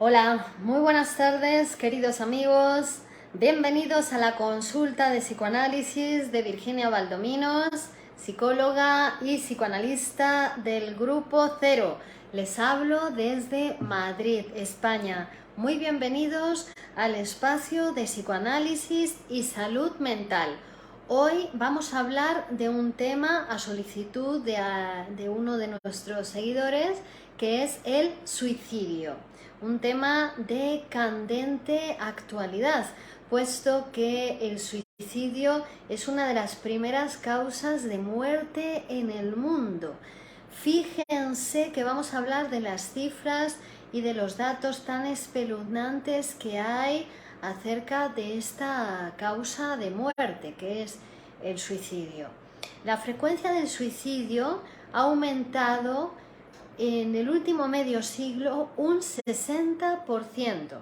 Hola, muy buenas tardes, queridos amigos. Bienvenidos a la consulta de psicoanálisis de Virginia Valdominos, psicóloga y psicoanalista del Grupo Cero. Les hablo desde Madrid, España. Muy bienvenidos al espacio de psicoanálisis y salud mental. Hoy vamos a hablar de un tema a solicitud de uno de nuestros seguidores, que es el suicidio. Un tema de candente actualidad, puesto que el suicidio es una de las primeras causas de muerte en el mundo. Fíjense que vamos a hablar de las cifras y de los datos tan espeluznantes que hay acerca de esta causa de muerte, que es el suicidio. La frecuencia del suicidio ha aumentado en el último medio siglo un 60%,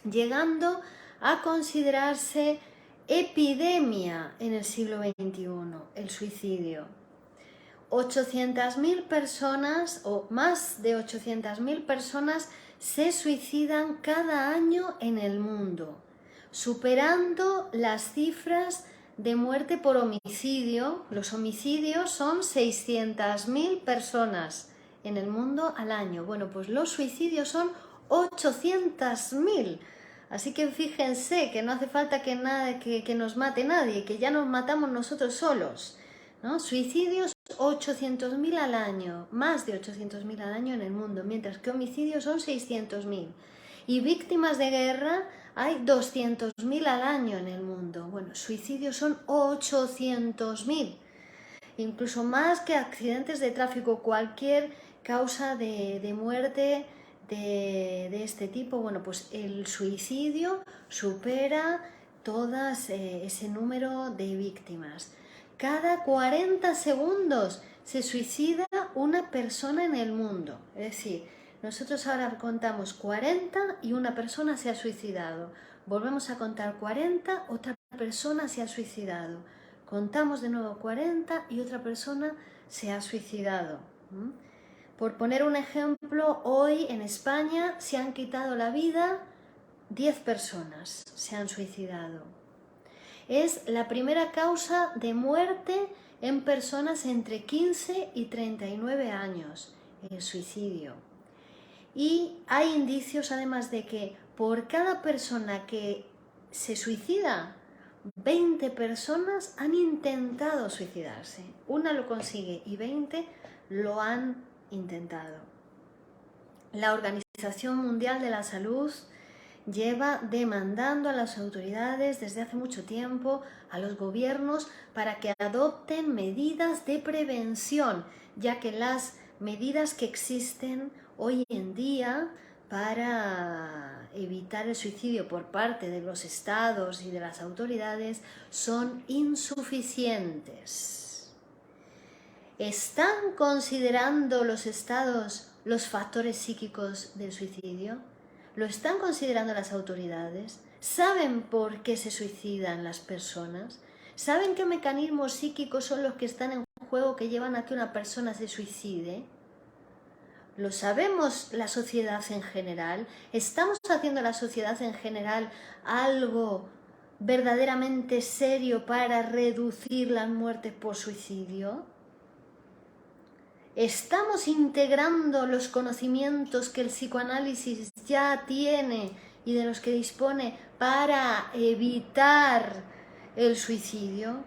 llegando a considerarse epidemia en el siglo XXI, el suicidio. 800.000 personas o más de 800.000 personas se suicidan cada año en el mundo, superando las cifras de muerte por homicidio. Los homicidios son 600.000 personas en el mundo al año. Bueno, pues los suicidios son 800.000. Así que fíjense que no hace falta que nos mate nadie, que ya nos matamos nosotros solos, ¿no? Suicidios 800.000 al año, más de 800.000 al año en el mundo, mientras que homicidios son 600.000. Y víctimas de guerra hay 200.000 al año en el mundo. Bueno, suicidios son 800.000. Incluso más que accidentes de tráfico, cualquier causa de muerte de este tipo, bueno, pues el suicidio supera todas ese número de víctimas. Cada 40 segundos se suicida una persona en el mundo. Es decir, nosotros ahora contamos 40 y una persona se ha suicidado. Volvemos a contar 40, otra persona se ha suicidado. Contamos de nuevo 40 y otra persona se ha suicidado. Por poner un ejemplo, hoy en España se han quitado la vida 10 personas, se han suicidado. Es la primera causa de muerte en personas entre 15 y 39 años, el suicidio. Y hay indicios además de que por cada persona que se suicida, 20 personas han intentado suicidarse. Una lo consigue y 20 lo han intentado. La Organización Mundial de la Salud lleva demandando a las autoridades desde hace mucho tiempo, a los gobiernos, para que adopten medidas de prevención, ya que las medidas que existen hoy en día para evitar el suicidio por parte de los estados y de las autoridades son insuficientes. ¿Están considerando los estados los factores psíquicos del suicidio? ¿Lo están considerando las autoridades? ¿Saben por qué se suicidan las personas? ¿Saben qué mecanismos psíquicos son los que están en juego que llevan a que una persona se suicide? ¿Lo sabemos la sociedad en general? ¿Estamos haciendo la sociedad en general algo verdaderamente serio para reducir las muertes por suicidio? ¿Estamos integrando los conocimientos que el psicoanálisis ya tiene y de los que dispone para evitar el suicidio?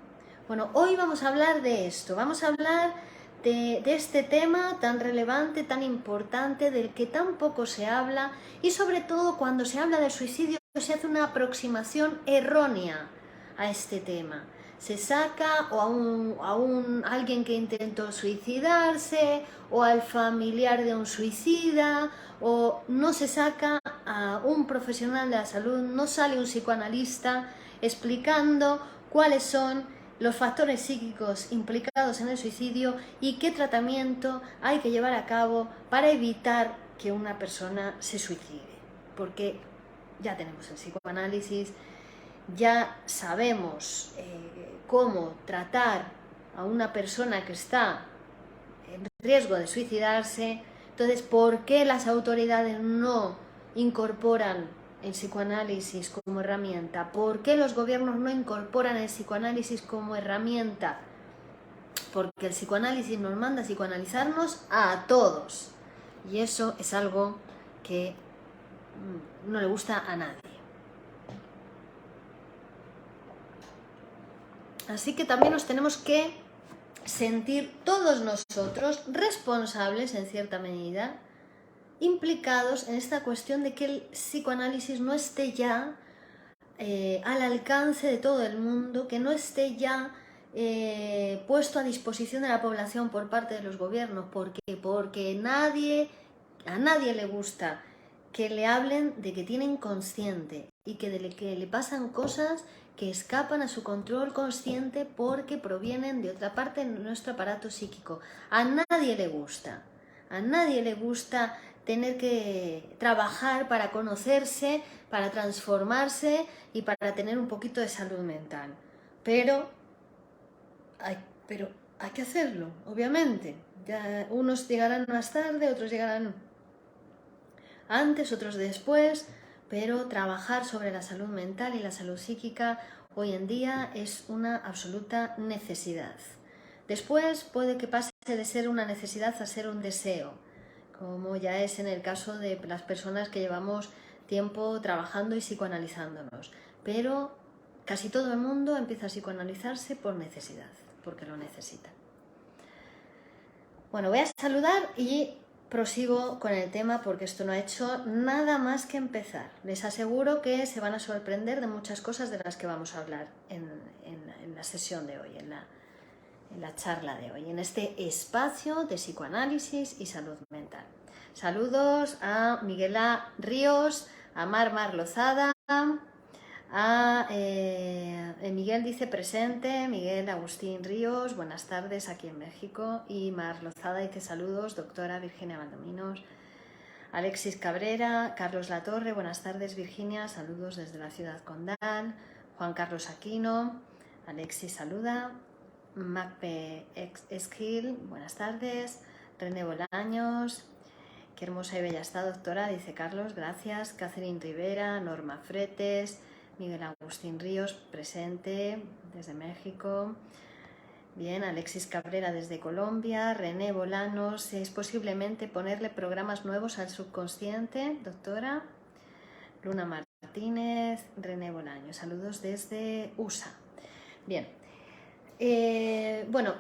Bueno, hoy vamos a hablar de esto, vamos a hablar de este tema tan relevante, tan importante, del que tan poco se habla, y sobre todo cuando se habla del suicidio se hace una aproximación errónea a este tema. Se saca o a alguien que intentó suicidarse, o al familiar de un suicida, o no se saca a un profesional de la salud, no sale un psicoanalista explicando cuáles son los factores psíquicos implicados en el suicidio y qué tratamiento hay que llevar a cabo para evitar que una persona se suicide. Porque ya tenemos el psicoanálisis, ya sabemos cómo tratar a una persona que está en riesgo de suicidarse, Entonces, ¿por qué las autoridades no incorporan el psicoanálisis como herramienta? ¿Por qué los gobiernos no incorporan el psicoanálisis como herramienta? Porque el psicoanálisis nos manda a psicoanalizarnos a todos. Y eso es algo que no le gusta a nadie. Así que también nos tenemos que sentir todos nosotros responsables, en cierta medida, implicados en esta cuestión de que el psicoanálisis no esté ya al alcance de todo el mundo, que no esté ya puesto a disposición de la población por parte de los gobiernos. ¿Por qué? Porque a nadie le gusta que le hablen de que tiene inconsciente y que le pasan cosas que escapan a su control consciente porque provienen de otra parte de nuestro aparato psíquico. A nadie le gusta. A nadie le gusta tener que trabajar para conocerse, para transformarse y para tener un poquito de salud mental. Pero hay que hacerlo, obviamente. Ya unos llegarán más tarde, otros llegarán antes, otros después, pero trabajar sobre la salud mental y la salud psíquica hoy en día es una absoluta necesidad. Después puede que pase de ser una necesidad a ser un deseo, como ya es en el caso de las personas que llevamos tiempo trabajando y psicoanalizándonos. Pero casi todo el mundo empieza a psicoanalizarse por necesidad, porque lo necesita. Bueno, voy a saludar y prosigo con el tema porque esto no ha hecho nada más que empezar. Les aseguro que se van a sorprender de muchas cosas de las que vamos a hablar en la sesión de hoy, en la charla de hoy, en este espacio de psicoanálisis y salud mental. Saludos a Miguel A. Ríos, a Mar Lozada, a Miguel dice presente, Miguel Agustín Ríos, buenas tardes aquí en México, y Mar Lozada dice saludos, doctora Virginia Valdominos, Alexis Cabrera, Carlos Latorre, buenas tardes Virginia, saludos desde la ciudad condal, Juan Carlos Aquino, Alexis saluda, Macpe Esquil, buenas tardes, René Bolaños, qué hermosa y bella está doctora, dice Carlos, gracias, Catherine Rivera, Norma Fretes, Miguel Agustín Ríos, presente desde México. Bien, Alexis Cabrera desde Colombia, René Bolanos, ¿es posiblemente ponerle programas nuevos al subconsciente, doctora? Luna Martínez, René Bolaños, saludos desde USA. Bien, bueno,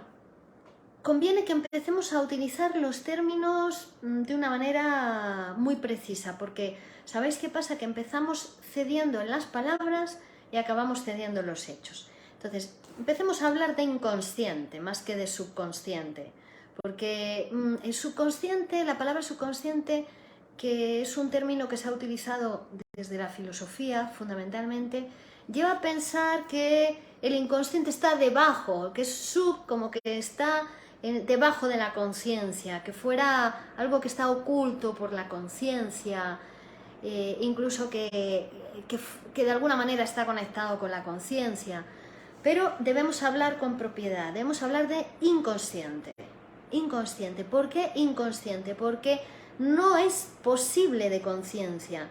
conviene que empecemos a utilizar los términos de una manera muy precisa, porque ¿sabéis qué pasa? Que empezamos cediendo en las palabras y acabamos cediendo en los hechos. Entonces, empecemos a hablar de inconsciente más que de subconsciente, porque el subconsciente, la palabra subconsciente, que es un término que se ha utilizado desde la filosofía fundamentalmente, lleva a pensar que el inconsciente está debajo, que es sub, como que está debajo de la conciencia, que fuera algo que está oculto por la conciencia, incluso que de alguna manera está conectado con la conciencia. Pero debemos hablar con propiedad, debemos hablar de inconsciente. Inconsciente. ¿Por qué inconsciente? Porque no es posible de conciencia,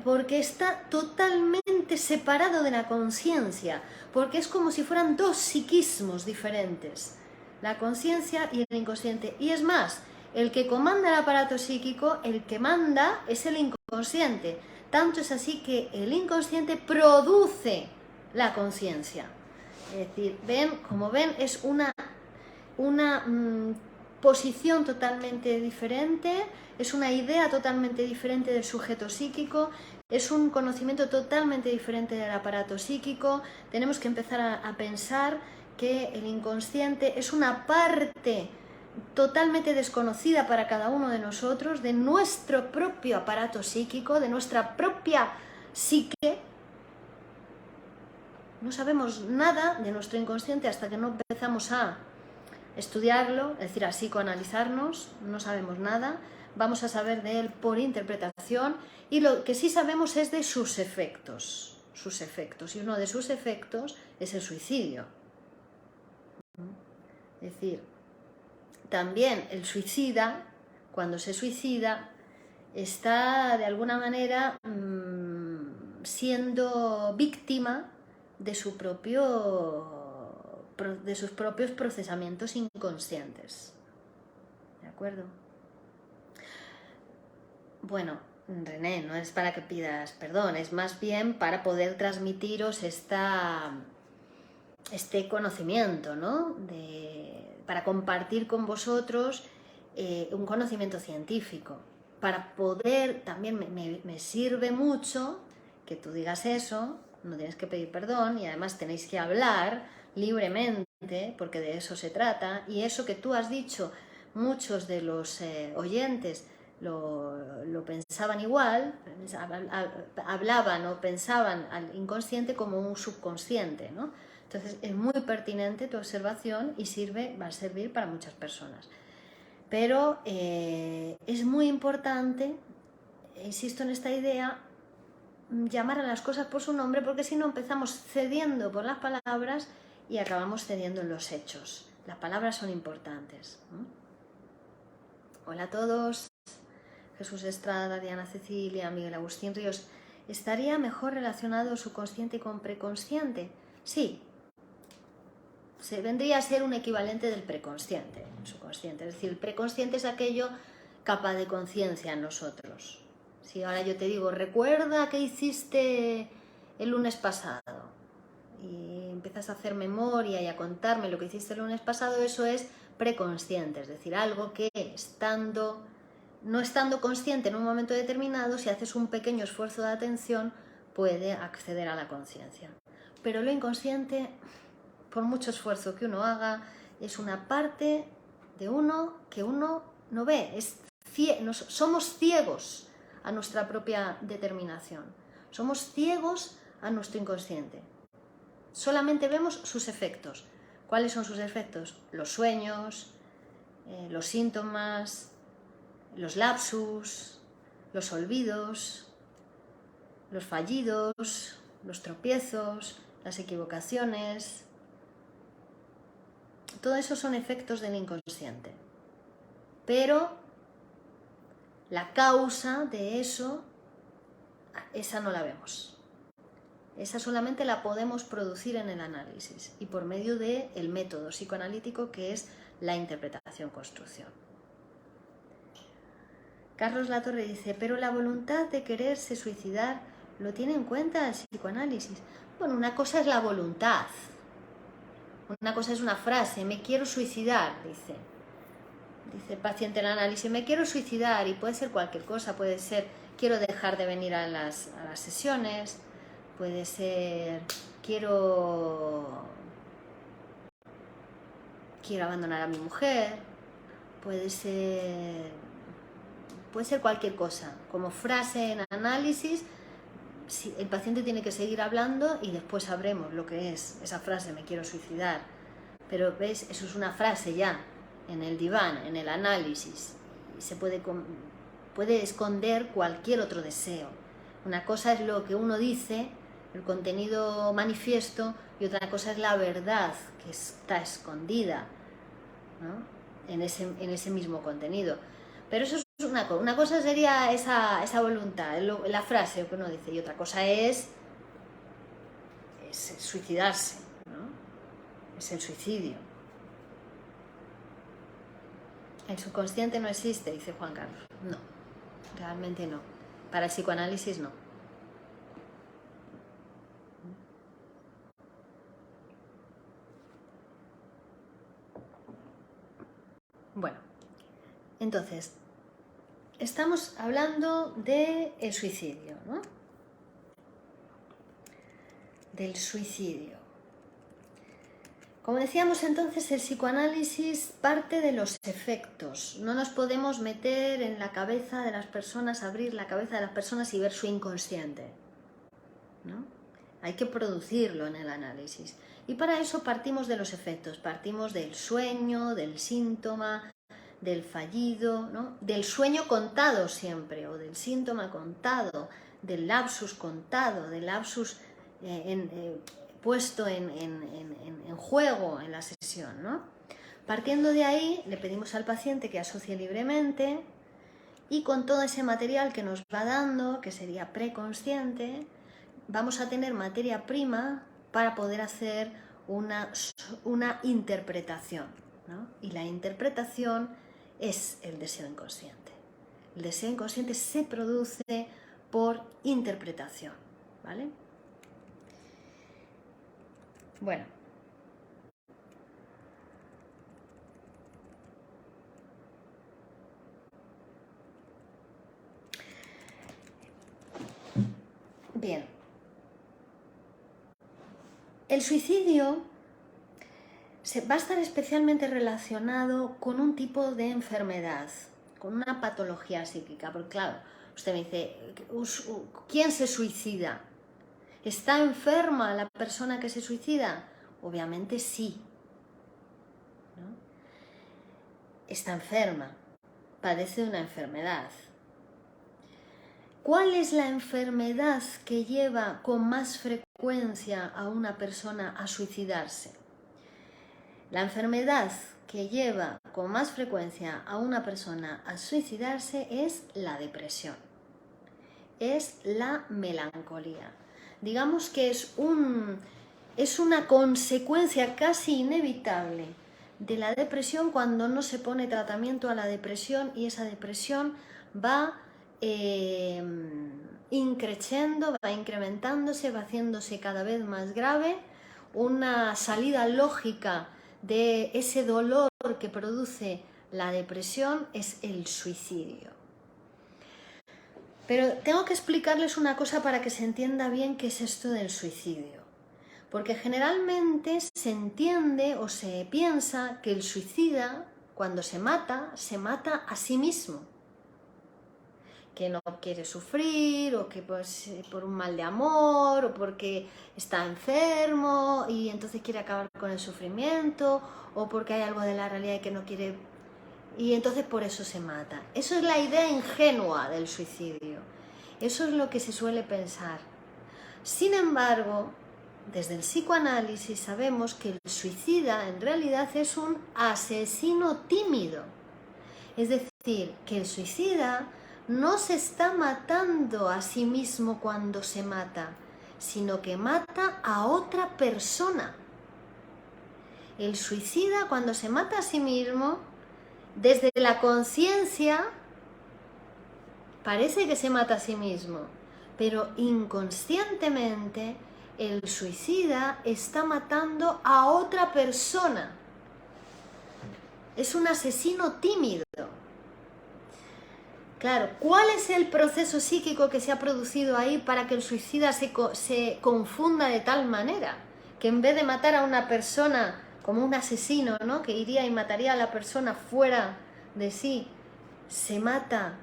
porque está totalmente separado de la conciencia, porque es como si fueran dos psiquismos diferentes, la conciencia y el inconsciente. Y es más, el que comanda el aparato psíquico, el que manda es el inconsciente. Tanto es así que el inconsciente produce la conciencia. Es decir, como ven, es una posición totalmente diferente, es una idea totalmente diferente del sujeto psíquico, es un conocimiento totalmente diferente del aparato psíquico. Tenemos que empezar a pensar que el inconsciente es una parte totalmente desconocida para cada uno de nosotros, de nuestro propio aparato psíquico, de nuestra propia psique. No sabemos nada de nuestro inconsciente hasta que no empezamos a estudiarlo, es decir, a psicoanalizarnos, no sabemos nada, vamos a saber de él por interpretación, y lo que sí sabemos es de sus efectos, y uno de sus efectos es el suicidio. Es decir, también el suicida cuando se suicida, está de alguna manera siendo víctima de sus propios procesamientos inconscientes. ¿De acuerdo? Bueno, René, no es para que pidas perdón, es más bien para poder transmitiros este conocimiento, ¿no? Para compartir con vosotros un conocimiento científico. Para poder, también me sirve mucho que tú digas eso, no tienes que pedir perdón y además tenéis que hablar libremente, porque de eso se trata, y eso que tú has dicho, muchos de los oyentes lo pensaban igual, hablaban o pensaban al inconsciente como un subconsciente, ¿no? Entonces es muy pertinente tu observación y va a servir para muchas personas. Pero es muy importante, insisto en esta idea, llamar a las cosas por su nombre, porque si no empezamos cediendo por las palabras y acabamos cediendo en los hechos. Las palabras son importantes, ¿no? Hola a todos. Jesús Estrada, Diana Cecilia, Miguel Agustín Ríos. ¿Estaría mejor relacionado subconsciente con preconsciente? Sí. Se vendría a ser un equivalente del preconsciente, subconsciente. Es decir, el preconsciente es aquello capaz de conciencia en nosotros. Si ahora yo te digo, recuerda qué hiciste el lunes pasado, y empiezas a hacer memoria y a contarme lo que hiciste el lunes pasado, eso es preconsciente, es decir, algo que no estando consciente en un momento determinado, si haces un pequeño esfuerzo de atención, puede acceder a la conciencia. Pero lo inconsciente, por mucho esfuerzo que uno haga, es una parte de uno que uno no ve. Somos ciegos a nuestra propia determinación. Somos ciegos a nuestro inconsciente. Solamente vemos sus efectos. ¿Cuáles son sus efectos? Los sueños, los síntomas, los lapsus, los olvidos, los fallidos, los tropiezos, las equivocaciones. Todo eso son efectos del inconsciente. Pero la causa de eso, esa no la vemos. Esa solamente la podemos producir en el análisis y por medio del método psicoanalítico, que es la interpretación-construcción. Carlos Latorre dice, pero la voluntad de quererse suicidar lo tiene en cuenta el psicoanálisis. Bueno, una cosa es la voluntad. Una cosa es una frase, me quiero suicidar, dice el paciente en el análisis, me quiero suicidar, y puede ser cualquier cosa, puede ser quiero dejar de venir a las sesiones, puede ser quiero abandonar a mi mujer, puede ser cualquier cosa. Como frase en análisis, el paciente tiene que seguir hablando y después sabremos lo que es esa frase, me quiero suicidar. Pero ¿ves? Eso es una frase ya, en el diván, en el análisis. Y se puede esconder cualquier otro deseo. Una cosa es lo que uno dice, el contenido manifiesto, y otra cosa es la verdad que está escondida, ¿no? en ese mismo contenido. Pero eso es una cosa sería esa voluntad, la frase que uno dice, y otra cosa es suicidarse, ¿no? Es el suicidio. El subconsciente no existe, dice Juan Carlos. No, realmente no. Para el psicoanálisis no. Bueno, entonces, estamos hablando del suicidio, ¿no? Del suicidio. Como decíamos entonces, el psicoanálisis parte de los efectos. No nos podemos meter en la cabeza de las personas, abrir la cabeza de las personas y ver su inconsciente, ¿no? Hay que producirlo en el análisis. Y para eso partimos de los efectos, partimos del sueño, del síntoma, del fallido, ¿no? Del sueño contado siempre, o del síntoma contado, del lapsus contado, del lapsus puesto en juego en la sesión, ¿no? Partiendo de ahí, le pedimos al paciente que asocie libremente y con todo ese material que nos va dando, que sería preconsciente, vamos a tener materia prima para poder hacer una interpretación, ¿no? Y la interpretación es el deseo inconsciente. El deseo inconsciente se produce por interpretación, ¿vale? Bueno. Bien. El suicidio va a estar especialmente relacionado con un tipo de enfermedad, con una patología psíquica, porque claro, usted me dice, ¿quién se suicida? ¿Está enferma la persona que se suicida? Obviamente sí, ¿no? Está enferma, padece de una enfermedad. ¿Cuál es la enfermedad que lleva con más frecuencia a una persona a suicidarse? La enfermedad que lleva con más frecuencia a una persona a suicidarse es la depresión, es la melancolía. Digamos que es una consecuencia casi inevitable de la depresión cuando no se pone tratamiento a la depresión, y esa depresión va increciendo, va incrementándose, va haciéndose cada vez más grave. Una salida lógica de ese dolor que produce la depresión es el suicidio. Pero tengo que explicarles una cosa para que se entienda bien qué es esto del suicidio. Porque generalmente se entiende o se piensa que el suicida, cuando se mata a sí mismo. Que no quiere sufrir, o que pues, por un mal de amor, o porque está enfermo y entonces quiere acabar con el sufrimiento, o porque hay algo de la realidad que no quiere, y entonces por eso se mata. Eso es la idea ingenua del suicidio. Eso es lo que se suele pensar. Sin embargo, desde el psicoanálisis sabemos que el suicida en realidad es un asesino tímido. Es decir, que el suicida no se está matando a sí mismo cuando se mata, sino que mata a otra persona. El suicida, cuando se mata a sí mismo, desde la conciencia, parece que se mata a sí mismo, pero inconscientemente el suicida está matando a otra persona. Es un asesino tímido. Claro, ¿cuál es el proceso psíquico que se ha producido ahí para que el suicida se confunda de tal manera que en vez de matar a una persona como un asesino, ¿no?, que iría y mataría a la persona fuera de sí, se mata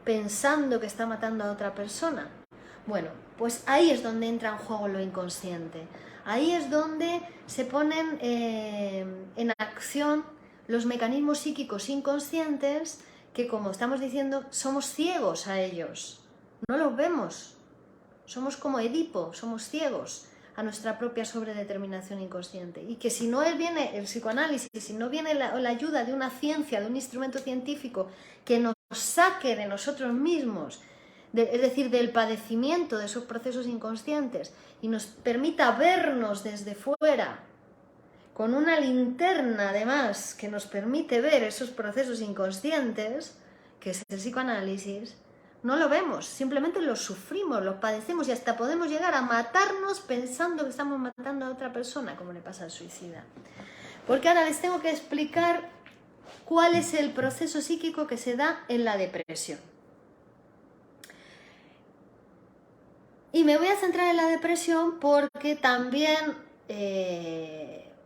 pensando que está matando a otra persona? Bueno, pues ahí es donde entra en juego lo inconsciente. Ahí es donde se ponen en acción los mecanismos psíquicos inconscientes que, como estamos diciendo, somos ciegos a ellos. No los vemos. Somos como Edipo, somos ciegos a nuestra propia sobredeterminación inconsciente. Y que si no viene el psicoanálisis, si no viene la ayuda de una ciencia, de un instrumento científico que nos saque de nosotros mismos, es decir, del padecimiento de esos procesos inconscientes, y nos permita vernos desde fuera, con una linterna además que nos permite ver esos procesos inconscientes, que es el psicoanálisis, no lo vemos, simplemente los sufrimos, los padecemos, y hasta podemos llegar a matarnos pensando que estamos matando a otra persona, como le pasa al suicida. Porque ahora les tengo que explicar cuál es el proceso psíquico que se da en la depresión. Y me voy a centrar en la depresión porque también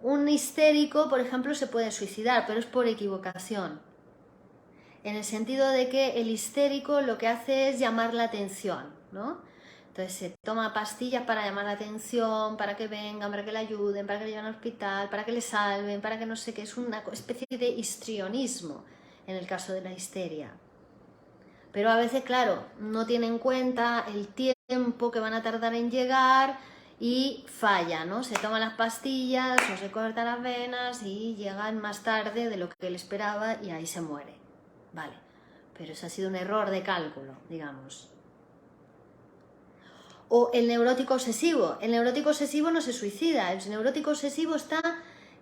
un histérico, por ejemplo, se puede suicidar, pero es por equivocación. En el sentido de que el histérico lo que hace es llamar la atención, ¿no? Entonces se toma pastillas para llamar la atención, para que vengan, para que le ayuden, para que le lleven al hospital, para que le salven, para que no sé qué. Es una especie de histrionismo en el caso de la histeria. Pero a veces, claro, no tiene en cuenta el tiempo que van a tardar en llegar y falla, ¿no? Se toman las pastillas o se cortan las venas y llegan más tarde de lo que él esperaba y ahí se muere. Vale. pero eso ha sido un error de cálculo, digamos. O el neurótico obsesivo. El neurótico obsesivo no se suicida, el neurótico obsesivo está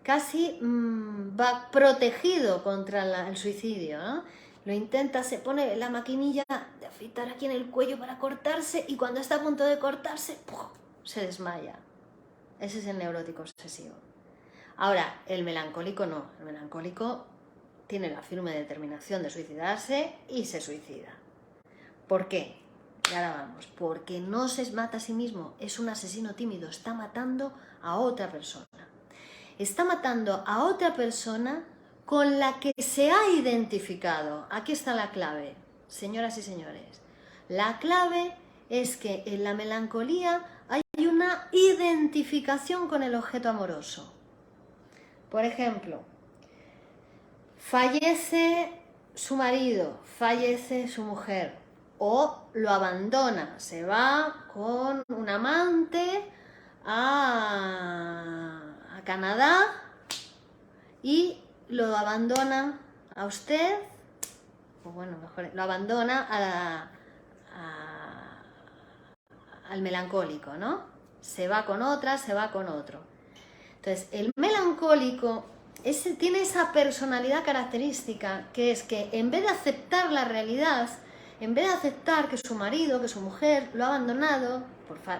casi va protegido contra el suicidio, ¿no? Lo intenta, se pone la maquinilla de afeitar aquí en el cuello para cortarse y cuando está a punto de cortarse, ¡puf!, se desmaya. Ese es el neurótico obsesivo. Ahora, el melancólico no. El melancólico tiene la firme determinación de suicidarse y se suicida. ¿Por qué? Y ahora vamos. Porque no se mata a sí mismo, es un asesino tímido, está matando a otra persona. Está matando a otra persona con la que se ha identificado. Aquí está la clave, señoras y señores. La clave es que en la melancolía hay una identificación con el objeto amoroso. Por ejemplo, fallece su marido, fallece su mujer o lo abandona, se va con un amante a Canadá y lo abandona a usted, o bueno, mejor, lo abandona al melancólico, ¿no? Se va con otra, se va con otro. Entonces, el melancólico tiene esa personalidad característica, que es que en vez de aceptar la realidad, en vez de aceptar que su marido, que su mujer lo ha abandonado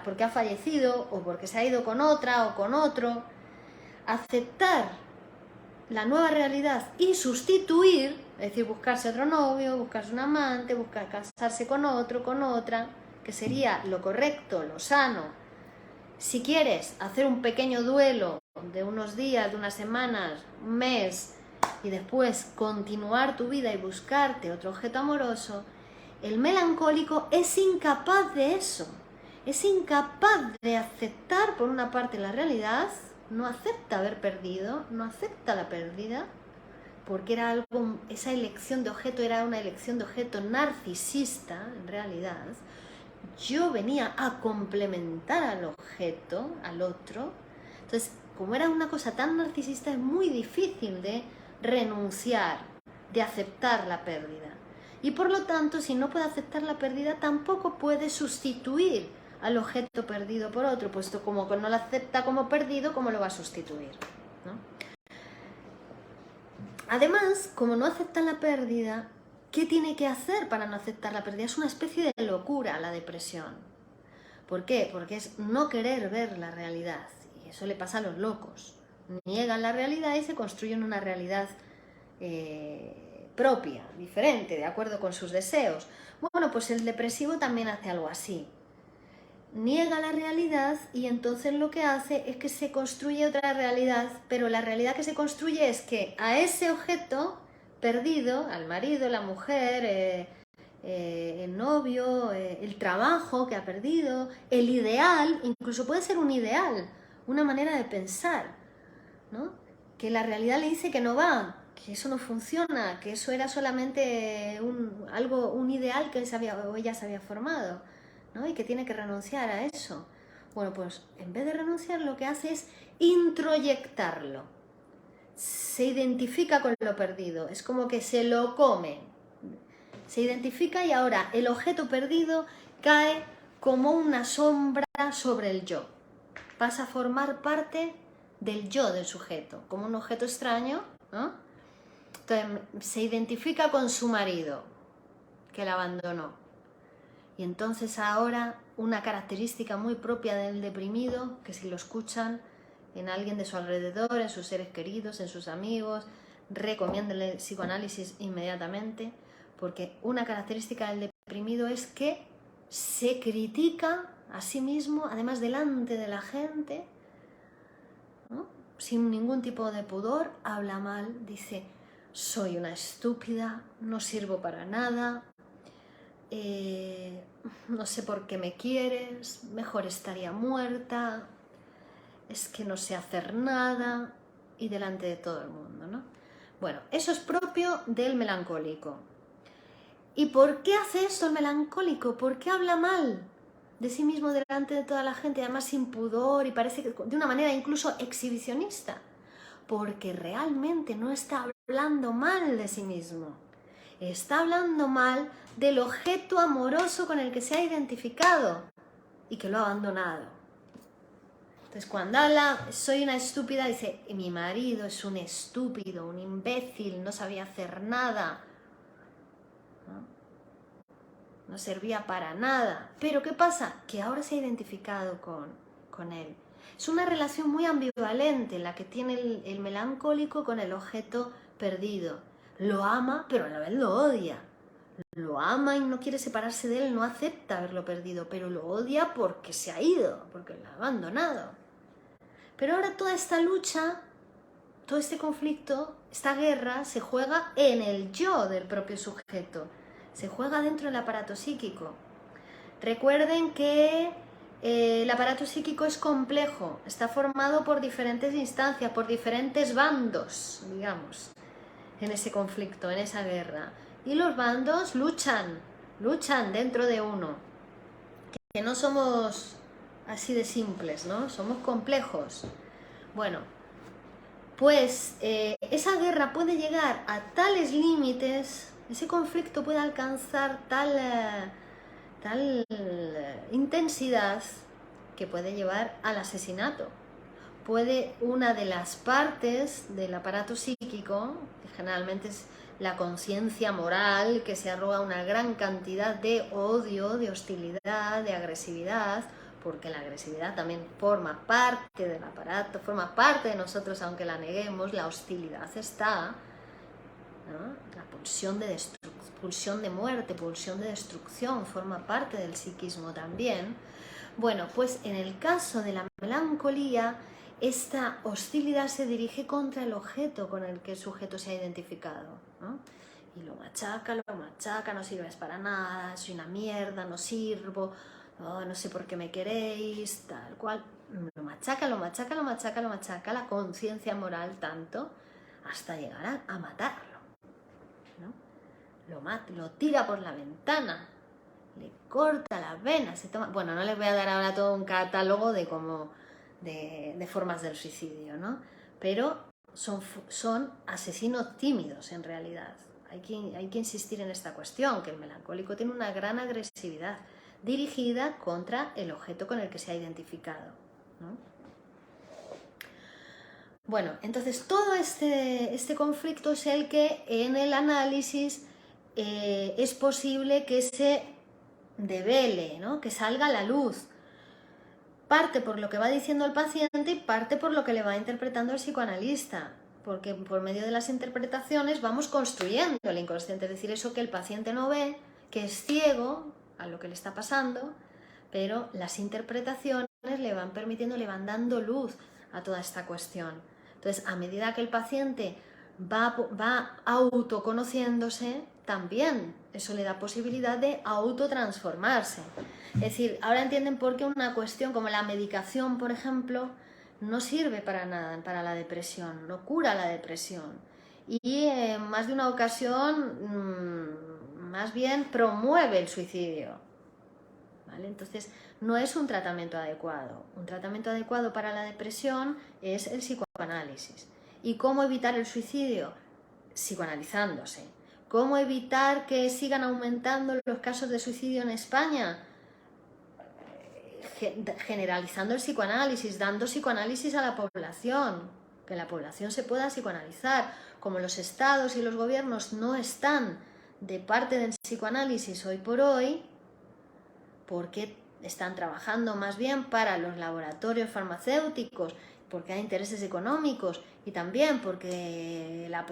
porque ha fallecido o porque se ha ido con otra o con otro, aceptar la nueva realidad y sustituir, es decir, buscarse otro novio, buscarse un amante, buscar casarse con otro, con otra, que sería lo correcto, lo sano. Si quieres hacer un pequeño duelo de unos días, de unas semanas, un mes, y después continuar tu vida y buscarte otro objeto amoroso, el melancólico es incapaz de eso. Es incapaz de aceptar, por una parte, la realidad, no acepta haber perdido, no acepta la pérdida, porque era algo, esa elección de objeto era una elección de objeto narcisista, en realidad. Yo venía a complementar al objeto, al otro. Entonces, como era una cosa tan narcisista, es muy difícil de renunciar, de aceptar la pérdida. Y por lo tanto, si no puede aceptar la pérdida, tampoco puede sustituir al objeto perdido por otro, puesto como que no lo acepta como perdido, ¿cómo lo va a sustituir?, ¿no? Además, como no acepta la pérdida, ¿qué tiene que hacer para no aceptar la pérdida? Es una especie de locura la depresión. ¿Por qué? Porque es no querer ver la realidad. Y eso le pasa a los locos. Niegan la realidad y se construyen una realidad propia, diferente, de acuerdo con sus deseos. Bueno, pues el depresivo también hace algo así. Niega la realidad y entonces lo que hace es que se construye otra realidad, pero la realidad que se construye es que a ese objeto perdido, al marido, la mujer, el novio, el trabajo que ha perdido, el ideal, incluso puede ser un ideal, una manera de pensar, ¿no?, que la realidad le dice que no va, que eso no funciona, que eso era solamente un ideal que él o ella se había formado, ¿no?, y que tiene que renunciar a eso. Bueno, pues en vez de renunciar, lo que hace es introyectarlo. Se identifica con lo perdido, es como que se lo come. Se identifica y ahora el objeto perdido cae como una sombra sobre el yo. Pasa a formar parte del yo del sujeto, como un objeto extraño, ¿no? Entonces se identifica con su marido, que la abandonó. Y entonces ahora una característica muy propia del deprimido, que si lo escuchan en alguien de su alrededor, en sus seres queridos, en sus amigos, recomiéndenle psicoanálisis inmediatamente, porque una característica del deprimido es que se critica a sí mismo, además delante de la gente, ¿no?, sin ningún tipo de pudor, habla mal, dice: soy una estúpida, no sirvo para nada, no sé por qué me quieres, mejor estaría muerta, es que no sé hacer nada, y delante de todo el mundo, ¿no? Bueno, eso es propio del melancólico. ¿Y por qué hace esto el melancólico? ¿Por qué habla mal de sí mismo delante de toda la gente, además sin pudor y parece que de una manera incluso exhibicionista? Porque realmente no está hablando mal de sí mismo. está hablando mal del objeto amoroso con el que se ha identificado y que lo ha abandonado. Entonces, cuando habla, soy una estúpida, dice, mi marido es un estúpido, un imbécil, no sabía hacer nada, no servía para nada. Pero ¿qué pasa? Que ahora se ha identificado con él. Es una relación muy ambivalente la que tiene el melancólico con el objeto perdido. Lo ama, pero a la vez lo odia. Lo ama y no quiere separarse de él, no acepta haberlo perdido, pero lo odia porque se ha ido, porque lo ha abandonado. Pero ahora toda esta lucha, todo este conflicto, esta guerra, se juega en el yo del propio sujeto. Se juega dentro del aparato psíquico. Recuerden que el aparato psíquico es complejo, está formado por diferentes instancias, por diferentes bandos, digamos, en ese conflicto, en esa guerra. Y los bandos luchan dentro de uno. Que no somos así de simples, ¿no? Somos complejos. Bueno, pues esa guerra puede llegar a tales límites, ese conflicto puede alcanzar tal intensidad que puede llevar al asesinato. Puede una de las partes del aparato psíquico, que generalmente es la conciencia moral, que se arroga una gran cantidad de odio, de hostilidad, de agresividad, porque la agresividad también forma parte del aparato, forma parte de nosotros aunque la neguemos, la hostilidad está, ¿no? La pulsión de muerte, pulsión de destrucción, forma parte del psiquismo también. Bueno, pues en el caso de la melancolía, esta hostilidad se dirige contra el objeto con el que el sujeto se ha identificado, ¿no? Y lo machaca, no sirves para nada, soy una mierda, no sirvo, oh, no sé por qué me queréis, tal cual. Lo machaca la conciencia moral tanto hasta llegar a matarlo, ¿no? Lo tira por la ventana, le corta las venas, se toma... Bueno, no les voy a dar ahora todo un catálogo de formas del suicidio, ¿no? Pero son asesinos tímidos en realidad. Hay que insistir en esta cuestión, que el melancólico tiene una gran agresividad dirigida contra el objeto con el que se ha identificado, ¿no? Bueno, entonces todo este conflicto es el que en el análisis es posible que se devele, ¿no? Que salga a la luz. Parte por lo que va diciendo el paciente y parte por lo que le va interpretando el psicoanalista, porque por medio de las interpretaciones vamos construyendo el inconsciente, es decir, eso que el paciente no ve, que es ciego a lo que le está pasando, pero las interpretaciones le van permitiendo, le van dando luz a toda esta cuestión. Entonces, a medida que el paciente va autoconociéndose, también eso le da posibilidad de autotransformarse. Es decir, ahora entienden por qué una cuestión como la medicación, por ejemplo, no sirve para nada para la depresión, no cura la depresión. Y en más de una ocasión, más bien promueve el suicidio, ¿vale? Entonces, no es un tratamiento adecuado. Un tratamiento adecuado para la depresión es el psicoanálisis. ¿Y cómo evitar el suicidio? Psicoanalizándose. ¿Cómo evitar que sigan aumentando los casos de suicidio en España? Generalizando el psicoanálisis, dando psicoanálisis a la población, que la población se pueda psicoanalizar. Como los estados y los gobiernos no están de parte del psicoanálisis hoy por hoy, porque están trabajando más bien para los laboratorios farmacéuticos, porque hay intereses económicos y también porque la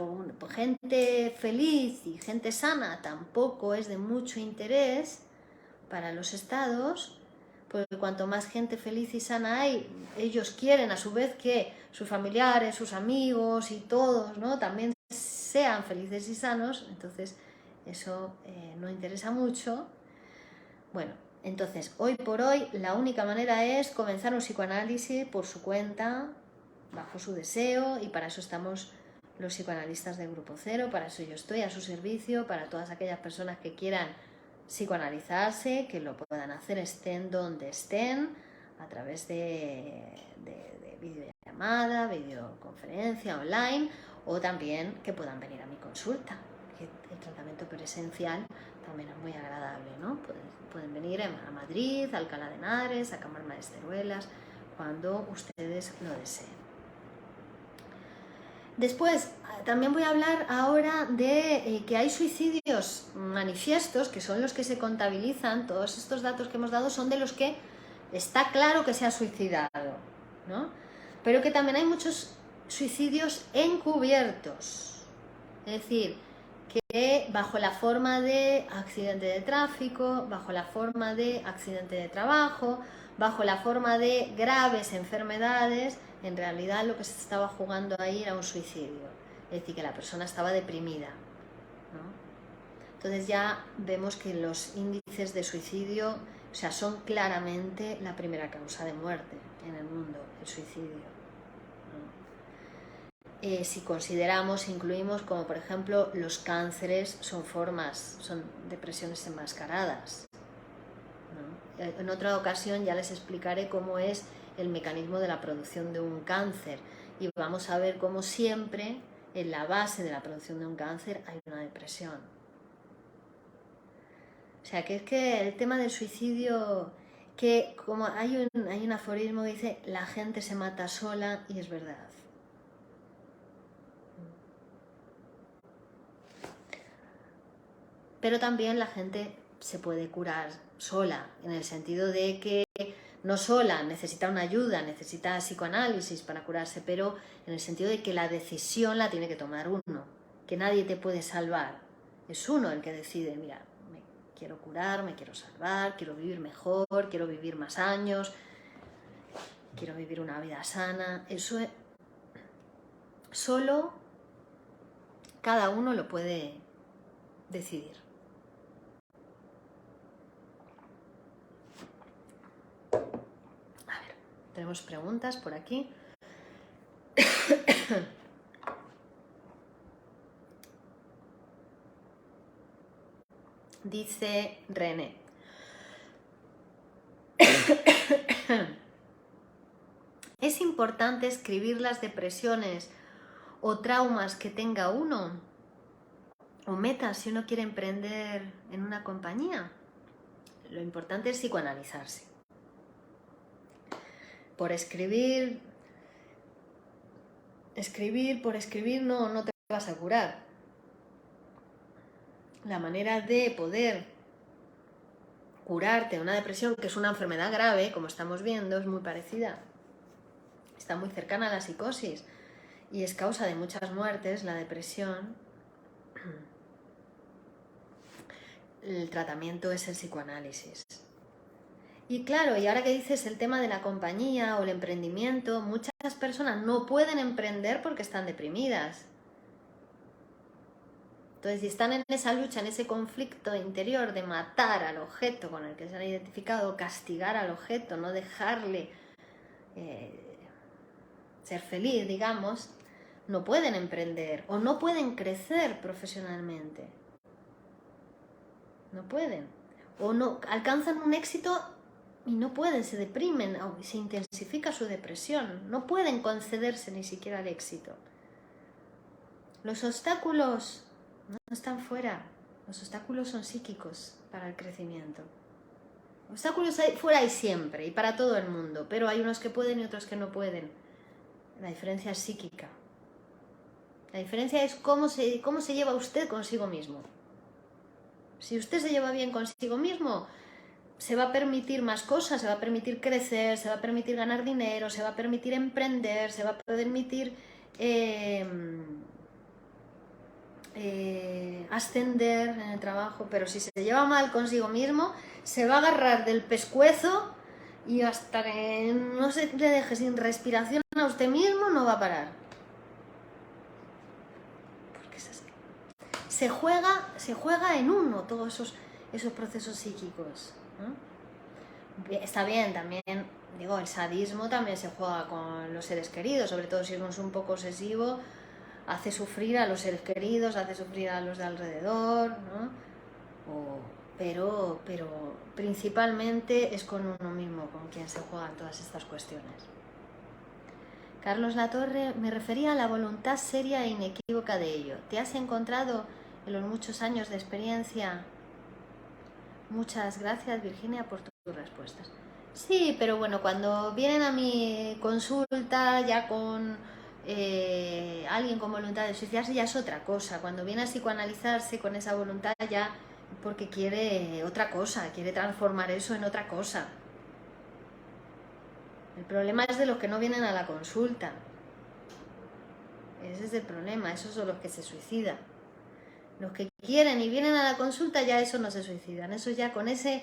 gente feliz y gente sana tampoco es de mucho interés para los estados, porque cuanto más gente feliz y sana hay, ellos quieren a su vez que sus familiares, sus amigos y todos, ¿no?, también sean felices y sanos. Entonces eso no interesa mucho. Bueno, entonces hoy por hoy la única manera es comenzar un psicoanálisis por su cuenta, bajo su deseo, y para eso estamos los psicoanalistas de Grupo Cero, para eso yo estoy a su servicio, para todas aquellas personas que quieran psicoanalizarse, que lo puedan hacer estén donde estén, a través de videollamada, videoconferencia online, o también que puedan venir a mi consulta, porque el tratamiento presencial también es muy agradable, ¿no? Pueden venir a Madrid, a Alcalá de Henares, a Camarma de Esteruelas, cuando ustedes lo deseen. Después, también voy a hablar ahora de que hay suicidios manifiestos, que son los que se contabilizan. Todos estos datos que hemos dado son de los que está claro que se ha suicidado, ¿no? Pero que también hay muchos suicidios encubiertos, es decir, que bajo la forma de accidente de tráfico, bajo la forma de accidente de trabajo, bajo la forma de graves enfermedades, en realidad lo que se estaba jugando ahí era un suicidio, es decir, que la persona estaba deprimida, ¿no? Entonces ya vemos que los índices de suicidio, o sea, son claramente la primera causa de muerte en el mundo, el suicidio. Si consideramos, incluimos como por ejemplo los cánceres son depresiones enmascaradas, ¿no? En otra ocasión ya les explicaré cómo es el mecanismo de la producción de un cáncer y vamos a ver cómo siempre en la base de la producción de un cáncer hay una depresión. O sea que es que el tema del suicidio, que como hay un aforismo que dice la gente se mata sola, y es verdad. Pero también la gente se puede curar sola, en el sentido de que no sola, necesita una ayuda, necesita psicoanálisis para curarse, pero en el sentido de que la decisión la tiene que tomar uno, que nadie te puede salvar. Es uno el que decide, mira, me quiero curar, me quiero salvar, quiero vivir mejor, quiero vivir más años, quiero vivir una vida sana. Eso es, solo cada uno lo puede decidir. Tenemos preguntas por aquí. Dice René. ¿Es importante escribir las depresiones o traumas que tenga uno? ¿O metas si uno quiere emprender en una compañía? Lo importante es psicoanalizarse. Por escribir por escribir no te vas a curar. La manera de poder curarte de una depresión, que es una enfermedad grave, como estamos viendo, es muy parecida. Está muy cercana a la psicosis y es causa de muchas muertes, la depresión. El tratamiento es el psicoanálisis. Y claro, y ahora que dices el tema de la compañía o el emprendimiento, muchas personas no pueden emprender porque están deprimidas. Entonces, si están en esa lucha, en ese conflicto interior de matar al objeto con el que se han identificado, castigar al objeto, no dejarle ser feliz, digamos, no pueden emprender o no pueden crecer profesionalmente. No pueden. O no alcanzan un éxito y no pueden, se deprimen, se intensifica su depresión. No pueden concederse ni siquiera el éxito. Los obstáculos no están fuera. Los obstáculos son psíquicos para el crecimiento. Obstáculos fuera hay siempre y para todo el mundo, pero hay unos que pueden y otros que no pueden. La diferencia es psíquica. La diferencia es cómo se lleva usted consigo mismo. Si usted se lleva bien consigo mismo, se va a permitir más cosas, se va a permitir crecer, se va a permitir ganar dinero, se va a permitir emprender, se va a permitir ascender en el trabajo. Pero si se lleva mal consigo mismo, se va a agarrar del pescuezo y hasta que no se le deje sin respiración a usted mismo no va a parar. Porque es así. Se juega en uno todos esos procesos psíquicos, ¿no? Está bien, también, digo, el sadismo también se juega con los seres queridos, sobre todo si uno es un poco obsesivo, hace sufrir a los seres queridos, hace sufrir a los de alrededor, ¿no? Pero principalmente es con uno mismo con quien se juegan todas estas cuestiones. Carlos Latorre, me refería a la voluntad seria e inequívoca de ello. ¿Te has encontrado en los muchos años de experiencia. Muchas gracias, Virginia, por tus respuestas. Sí, pero bueno, cuando vienen a mi consulta ya con alguien con voluntad de suicidarse ya es otra cosa. Cuando viene a psicoanalizarse con esa voluntad ya porque quiere otra cosa, quiere transformar eso en otra cosa. El problema es de los que no vienen a la consulta. Ese es el problema, esos son los que se suicidan. Los que quieren y vienen a la consulta ya eso no se suicidan, eso ya con esa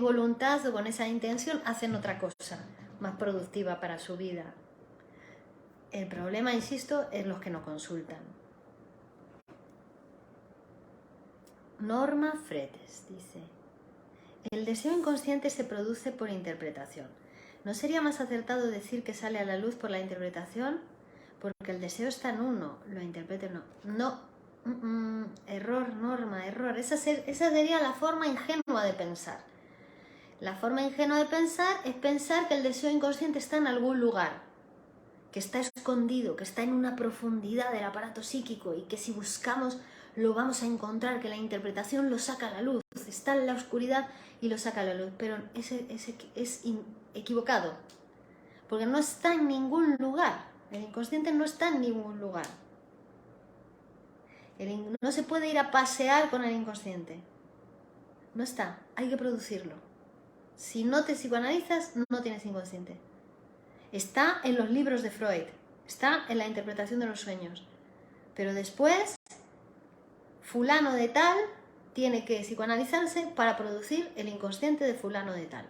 voluntad o con esa intención hacen otra cosa más productiva para su vida. El problema, insisto, es los que no consultan. Norma Fretes dice: el deseo inconsciente se produce por interpretación. ¿No sería más acertado decir que sale a la luz por la interpretación? Porque el deseo está en uno, lo interprete o no. Error, Norma, error. Esa sería la forma ingenua de pensar. La forma ingenua de pensar es pensar que el deseo inconsciente está en algún lugar, que está escondido, que está en una profundidad del aparato psíquico y que si buscamos lo vamos a encontrar, que la interpretación lo saca a la luz, está en la oscuridad y lo saca a la luz. Pero ese es equivocado, porque no está en ningún lugar. El inconsciente no está en ningún lugar. No se puede ir a pasear con el inconsciente. No está, hay que producirlo. Si no te psicoanalizas, no tienes inconsciente. Está en los libros de Freud, está en la interpretación de los sueños. Pero después, fulano de tal tiene que psicoanalizarse para producir el inconsciente de fulano de tal.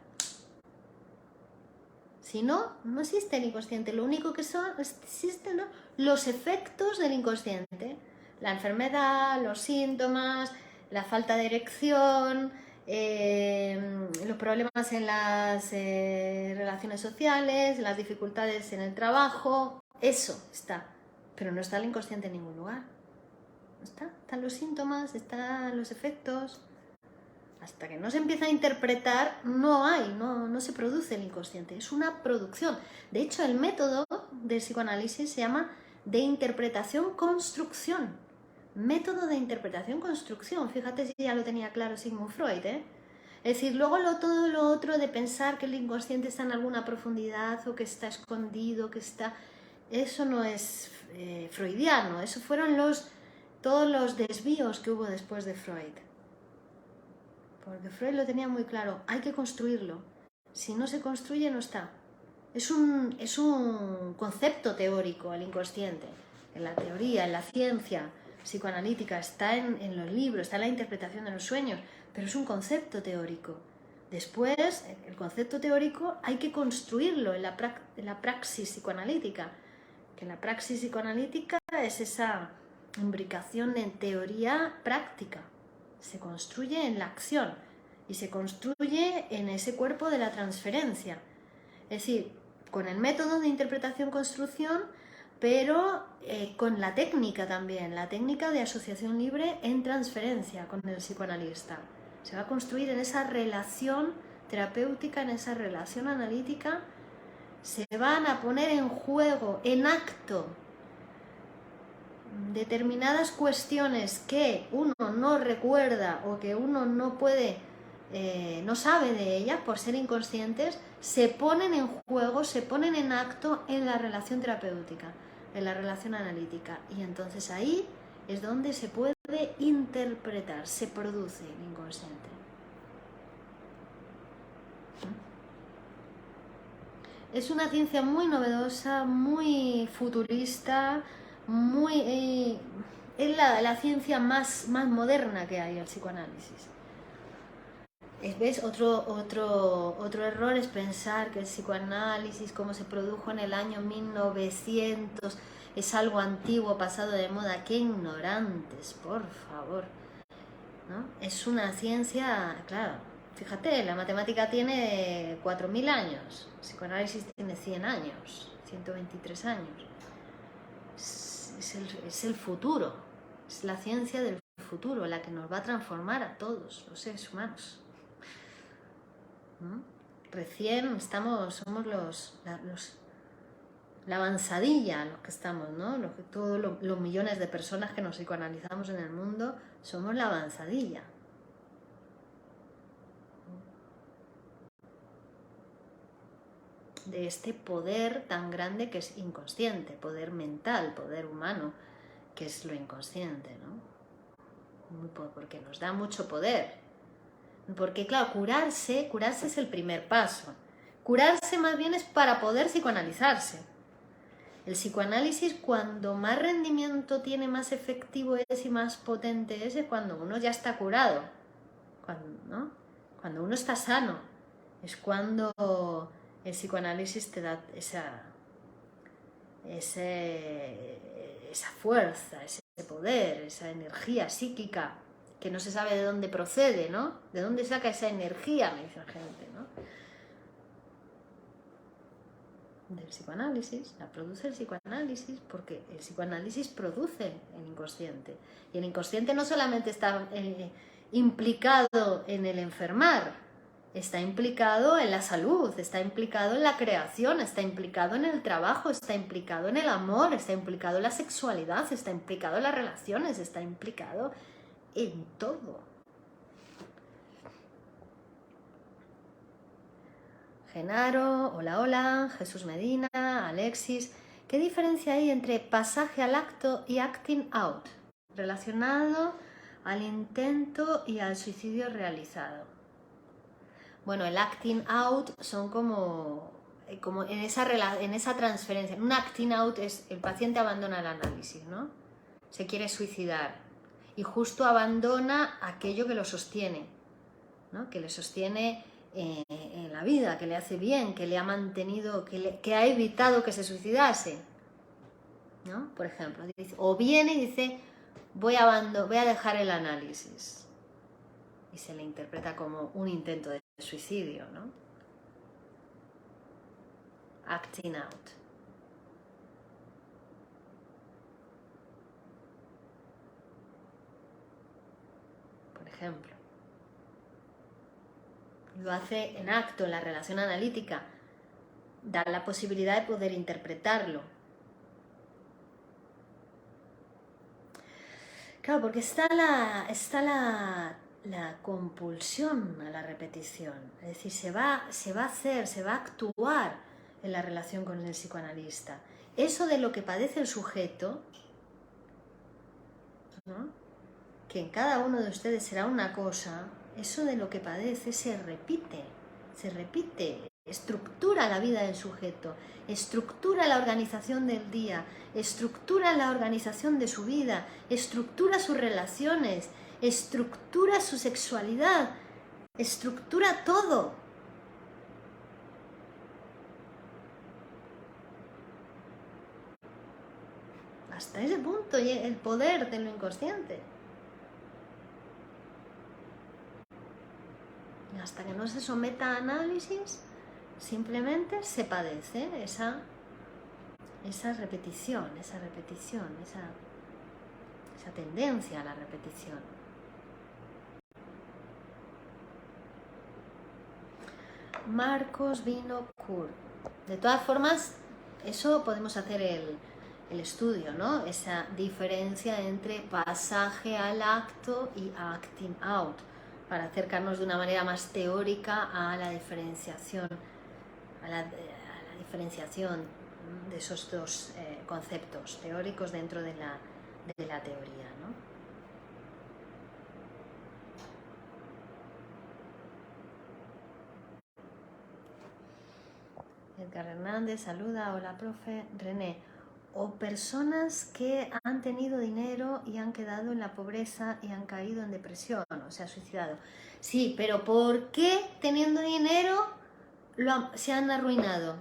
Si no, no existe el inconsciente. Lo único que existen, ¿no?, los efectos del inconsciente. La enfermedad, los síntomas, la falta de erección, los problemas en las relaciones sociales, las dificultades en el trabajo. Eso está. Pero no está el inconsciente en ningún lugar. No está. Están los síntomas, están los efectos. Hasta que no se empieza a interpretar, no se produce el inconsciente, es una producción. De hecho, el método del psicoanálisis se llama de interpretación-construcción. Método de interpretación-construcción. Fíjate si ya lo tenía claro Sigmund Freud, ¿eh? Es decir, luego todo lo otro de pensar que el inconsciente está en alguna profundidad o que está escondido, eso no es freudiano, eso fueron todos los desvíos que hubo después de Freud. Porque Freud lo tenía muy claro, hay que construirlo. Si no se construye, no está. Es un concepto teórico, el inconsciente. En la teoría, en la ciencia psicoanalítica, está en los libros, está en la interpretación de los sueños, pero es un concepto teórico. Después, el concepto teórico hay que construirlo en la praxis psicoanalítica. Que la praxis psicoanalítica es esa imbricación en teoría práctica. Se construye en la acción y se construye en ese cuerpo de la transferencia. Es decir, con el método de interpretación-construcción, pero con la técnica también, la técnica de asociación libre en transferencia con el psicoanalista. Se va a construir en esa relación terapéutica, en esa relación analítica. Se van a poner en juego, en acto, determinadas cuestiones que uno no recuerda o que uno no puede, no sabe de ellas por ser inconscientes, se ponen en juego, se ponen en acto en la relación terapéutica, en la relación analítica. Y entonces ahí es donde se puede interpretar, se produce el inconsciente. Es una ciencia muy novedosa, muy futurista, es la ciencia más moderna que hay, el psicoanálisis. ¿Ves? Otro error es pensar que el psicoanálisis, como se produjo en el año 1900, es algo antiguo, pasado de moda. ¡Qué ignorantes, por favor! ¿No? Es una ciencia, claro, fíjate, la matemática tiene 4.000 años, el psicoanálisis tiene 100 años, 123 años. Es el futuro, es la ciencia del futuro, la que nos va a transformar a todos los seres humanos. ¿No? Recién somos la avanzadilla los que estamos, ¿no? Todos los millones de personas que nos psicoanalizamos en el mundo somos la avanzadilla. De este poder tan grande que es inconsciente, poder mental, poder humano, que es lo inconsciente, ¿no? Porque nos da mucho poder. Porque claro, curarse es el primer paso. Curarse más bien es para poder psicoanalizarse. El psicoanálisis, cuando más rendimiento tiene, más efectivo es y más potente es cuando uno ya está curado, ¿no? Cuando uno está sano, es cuando el psicoanálisis te da esa fuerza, ese poder, esa energía psíquica que no se sabe de dónde procede, ¿no? ¿De dónde saca esa energía? Me dice la gente, ¿no? Del psicoanálisis, la produce el psicoanálisis, porque el psicoanálisis produce el inconsciente. Y el inconsciente no solamente está implicado en el enfermar, está implicado en la salud, está implicado en la creación, está implicado en el trabajo, está implicado en el amor, está implicado en la sexualidad, está implicado en las relaciones, está implicado en todo. Genaro, hola, Jesús Medina, Alexis. ¿Qué diferencia hay entre pasaje al acto y acting out, relacionado al intento y al suicidio realizado? Bueno, el acting out son como en esa transferencia. Un acting out es el paciente abandona el análisis, ¿no? Se quiere suicidar y justo abandona aquello que lo sostiene, ¿no? Que le sostiene en la vida, que le hace bien, que le ha mantenido, que ha evitado que se suicidase, ¿no? Por ejemplo, o viene y dice, voy a dejar el análisis, y se le interpreta como un intento de suicidio, ¿no? Acting out. Por ejemplo, lo hace en acto, en la relación analítica, da la posibilidad de poder interpretarlo. Claro, porque está la compulsión a la repetición, es decir, se va a actuar en la relación con el psicoanalista. Eso de lo que padece el sujeto, ¿no? Que en cada uno de ustedes será una cosa, eso de lo que padece se repite, estructura la vida del sujeto, estructura la organización del día, estructura la organización de su vida, estructura sus relaciones, estructura su sexualidad, estructura todo. Hasta ese punto el poder de lo inconsciente. Hasta que no se someta a análisis, simplemente se padece esa repetición, esa tendencia a la repetición. Marcos Vino Kur. De todas formas, eso podemos hacer el estudio, ¿no? Esa diferencia entre pasaje al acto y acting out, para acercarnos de una manera más teórica a la diferenciación, de esos dos conceptos teóricos dentro de la teoría, ¿no? Edgar Hernández saluda, hola profe. René, o personas que han tenido dinero y han quedado en la pobreza y han caído en depresión, o se han suicidado. Sí, pero ¿por qué teniendo dinero se han arruinado?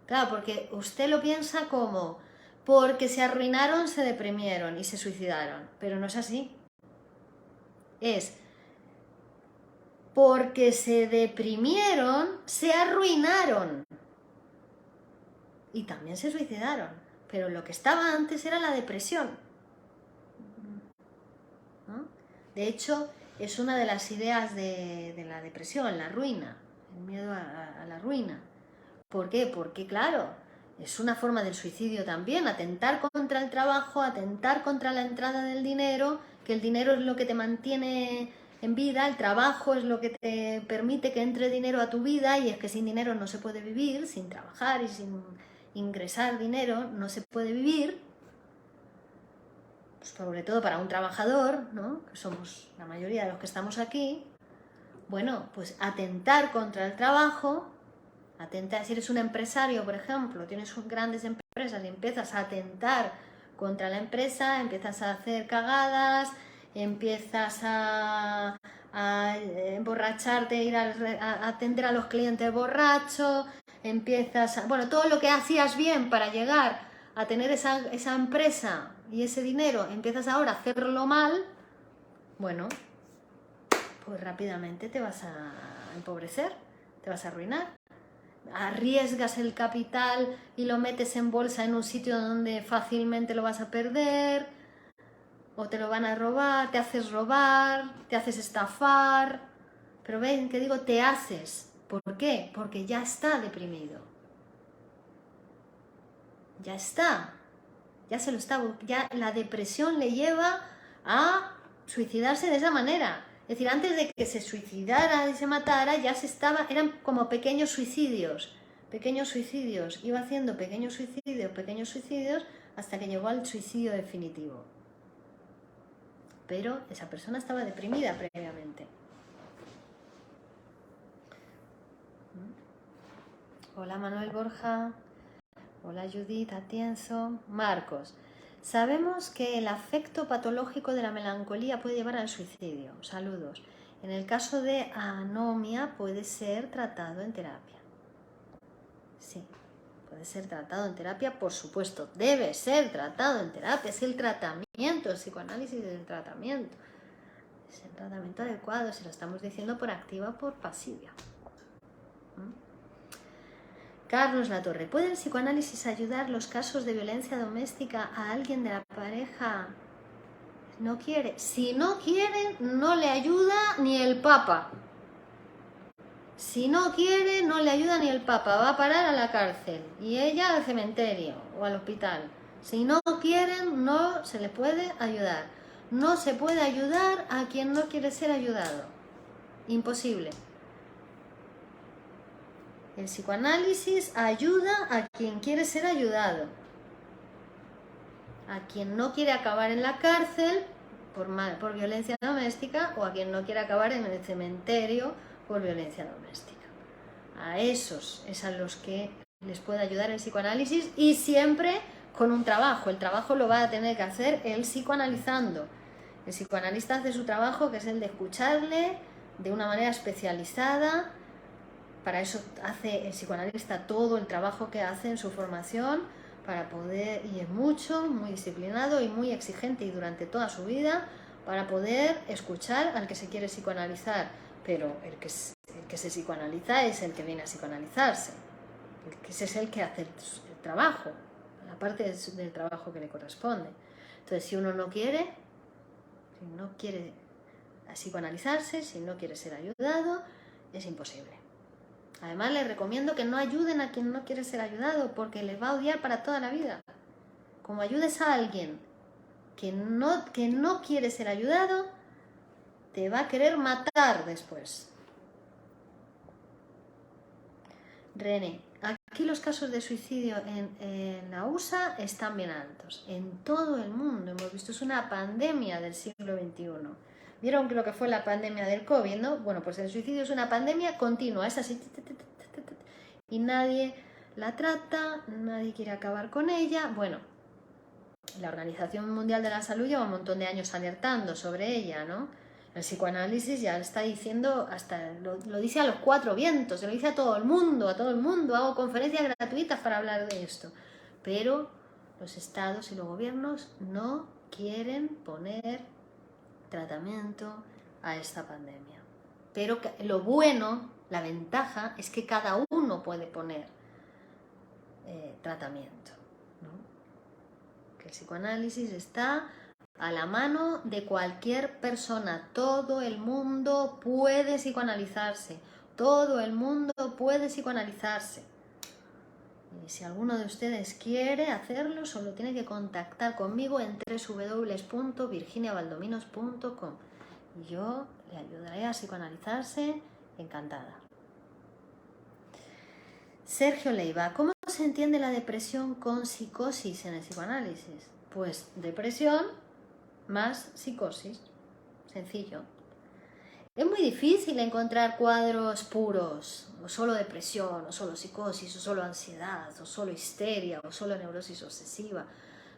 Claro, porque usted lo piensa como, porque se arruinaron, se deprimieron y se suicidaron, pero no es así. Es porque se deprimieron, se arruinaron y también se suicidaron, pero lo que estaba antes era la depresión, ¿no? De hecho, es una de las ideas de la depresión, la ruina, el miedo a la ruina. ¿Por qué? Porque claro, Es una forma del suicidio también, atentar contra el trabajo, atentar contra la entrada del dinero, que el dinero es lo que te mantiene en vida, el trabajo es lo que te permite que entre dinero a tu vida, y es que sin dinero no se puede vivir, sin trabajar y sin ingresar dinero no se puede vivir, pues sobre todo para un trabajador, ¿no? Que somos la mayoría de los que estamos aquí. Bueno, pues atentar contra el trabajo, atentar, si eres un empresario, por ejemplo, tienes grandes empresas y empiezas a atentar contra la empresa, empiezas a hacer cagadas, empiezas a emborracharte, ir a atender a los clientes borrachos, empiezas a, bueno, todo lo que hacías bien para llegar a tener esa empresa y ese dinero, empiezas ahora a hacerlo mal, bueno, pues rápidamente te vas a empobrecer, te vas a arruinar. Arriesgas el capital y lo metes en bolsa en un sitio donde fácilmente lo vas a perder, o te lo van a robar, te haces estafar. Pero ven, que digo, te haces. ¿Por qué? Porque ya está deprimido. Ya está. Ya se lo está. Ya la depresión le lleva a suicidarse de esa manera. Es decir, antes de que se suicidara y se matara, ya se estaba, eran como pequeños suicidios, iba haciendo pequeños suicidios, hasta que llegó al suicidio definitivo. Pero esa persona estaba deprimida previamente. Hola Manuel Borja, hola Judith Atienzo, Marcos. Sabemos que el afecto patológico de la melancolía puede llevar al suicidio. Saludos. En el caso de anomia puede ser tratado en terapia. Sí, puede ser tratado en terapia, por supuesto. Debe ser tratado en terapia. Es el tratamiento, el psicoanálisis es el tratamiento. Es el tratamiento adecuado, si lo estamos diciendo por activa o por pasiva. Carlos Latorre, ¿puede el psicoanálisis ayudar los casos de violencia doméstica a alguien de la pareja? No quiere. Si no quiere, no le ayuda ni el Papa. Si no quiere, no le ayuda ni el Papa. Va a parar a la cárcel y ella al cementerio o al hospital. Si no quieren, no se le puede ayudar. No se puede ayudar a quien no quiere ser ayudado. Imposible. El psicoanálisis ayuda a quien quiere ser ayudado, a quien no quiere acabar en la cárcel por violencia doméstica, o a quien no quiere acabar en el cementerio por violencia doméstica. A esos es a los que les puede ayudar el psicoanálisis, y siempre con un trabajo. El trabajo lo va a tener que hacer el psicoanalizando. El psicoanalista hace su trabajo, que es el de escucharle de una manera especializada. Para eso hace el psicoanalista todo el trabajo que hace en su formación, para poder, y es muy disciplinado y muy exigente, y durante toda su vida, para poder escuchar al que se quiere psicoanalizar. Pero el que se psicoanaliza es el que viene a psicoanalizarse. Ese es el que hace el trabajo, la parte del trabajo que le corresponde. Entonces, si uno no quiere psicoanalizarse, si no quiere ser ayudado, es imposible. Además, les recomiendo que no ayuden a quien no quiere ser ayudado, porque les va a odiar para toda la vida. Como ayudes a alguien que no quiere ser ayudado, te va a querer matar después. René, aquí los casos de suicidio en la USA están bien altos. En todo el mundo hemos visto, es una pandemia del siglo XXI. ¿Vieron lo que fue la pandemia del COVID, no? Bueno, pues el suicidio es una pandemia continua, es así, y nadie la trata, nadie quiere acabar con ella. Bueno, la Organización Mundial de la Salud lleva un montón de años alertando sobre ella, ¿no? El psicoanálisis ya está diciendo, hasta lo dice a los cuatro vientos, se lo dice a todo el mundo, hago conferencias gratuitas para hablar de esto. Pero los estados y los gobiernos no quieren poner tratamiento a esta pandemia. Pero lo bueno, la ventaja, es que cada uno puede poner tratamiento, ¿no? Que el psicoanálisis está a la mano de cualquier persona. Todo el mundo puede psicoanalizarse. Y si alguno de ustedes quiere hacerlo, solo tiene que contactar conmigo en www.virginiabaldominos.com y yo le ayudaré a psicoanalizarse, encantada. Sergio Leiva, ¿cómo se entiende la depresión con psicosis en el psicoanálisis? Pues depresión más psicosis, sencillo. Es muy difícil encontrar cuadros puros, o solo depresión, o solo psicosis, o solo ansiedad, o solo histeria, o solo neurosis obsesiva.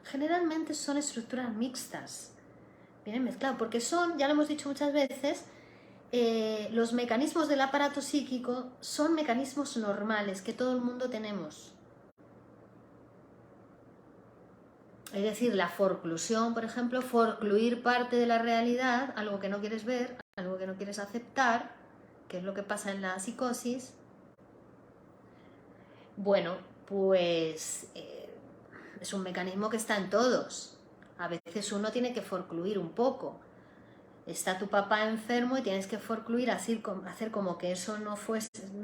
Generalmente son estructuras mixtas, vienen mezclados, porque son, ya lo hemos dicho muchas veces, los mecanismos del aparato psíquico son mecanismos normales que todo el mundo tenemos. Es decir, la forclusión, por ejemplo, forcluir parte de la realidad, algo que no quieres ver, algo que no quieres aceptar, que es lo que pasa en la psicosis. Bueno, pues es un mecanismo que está en todos. A veces uno tiene que forcluir un poco. Está tu papá enfermo y tienes que forcluir, hacer como que eso no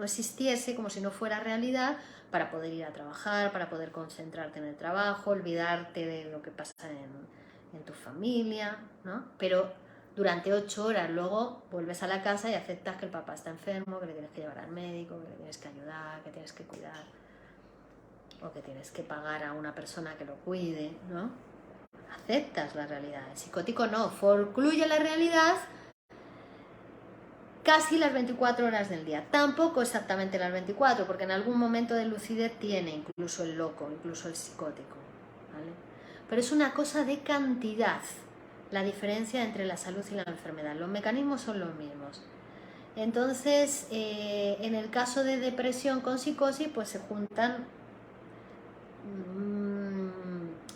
existiese, como si no fuera realidad, para poder ir a trabajar, para poder concentrarte en el trabajo, olvidarte de lo que pasa en tu familia, ¿no? Pero durante 8 horas luego vuelves a la casa y aceptas que el papá está enfermo, que le tienes que llevar al médico, que le tienes que ayudar, que tienes que cuidar, o que tienes que pagar a una persona que lo cuide, ¿no? Aceptas la realidad. El psicótico no, forcluye la realidad casi las 24 horas del día. Tampoco exactamente las 24, porque en algún momento de lucidez tiene incluso el loco, incluso el psicótico, ¿vale? Pero es una cosa de cantidad, la diferencia entre la salud y la enfermedad. Los mecanismos son los mismos. Entonces, en el caso de depresión con psicosis, pues se juntan,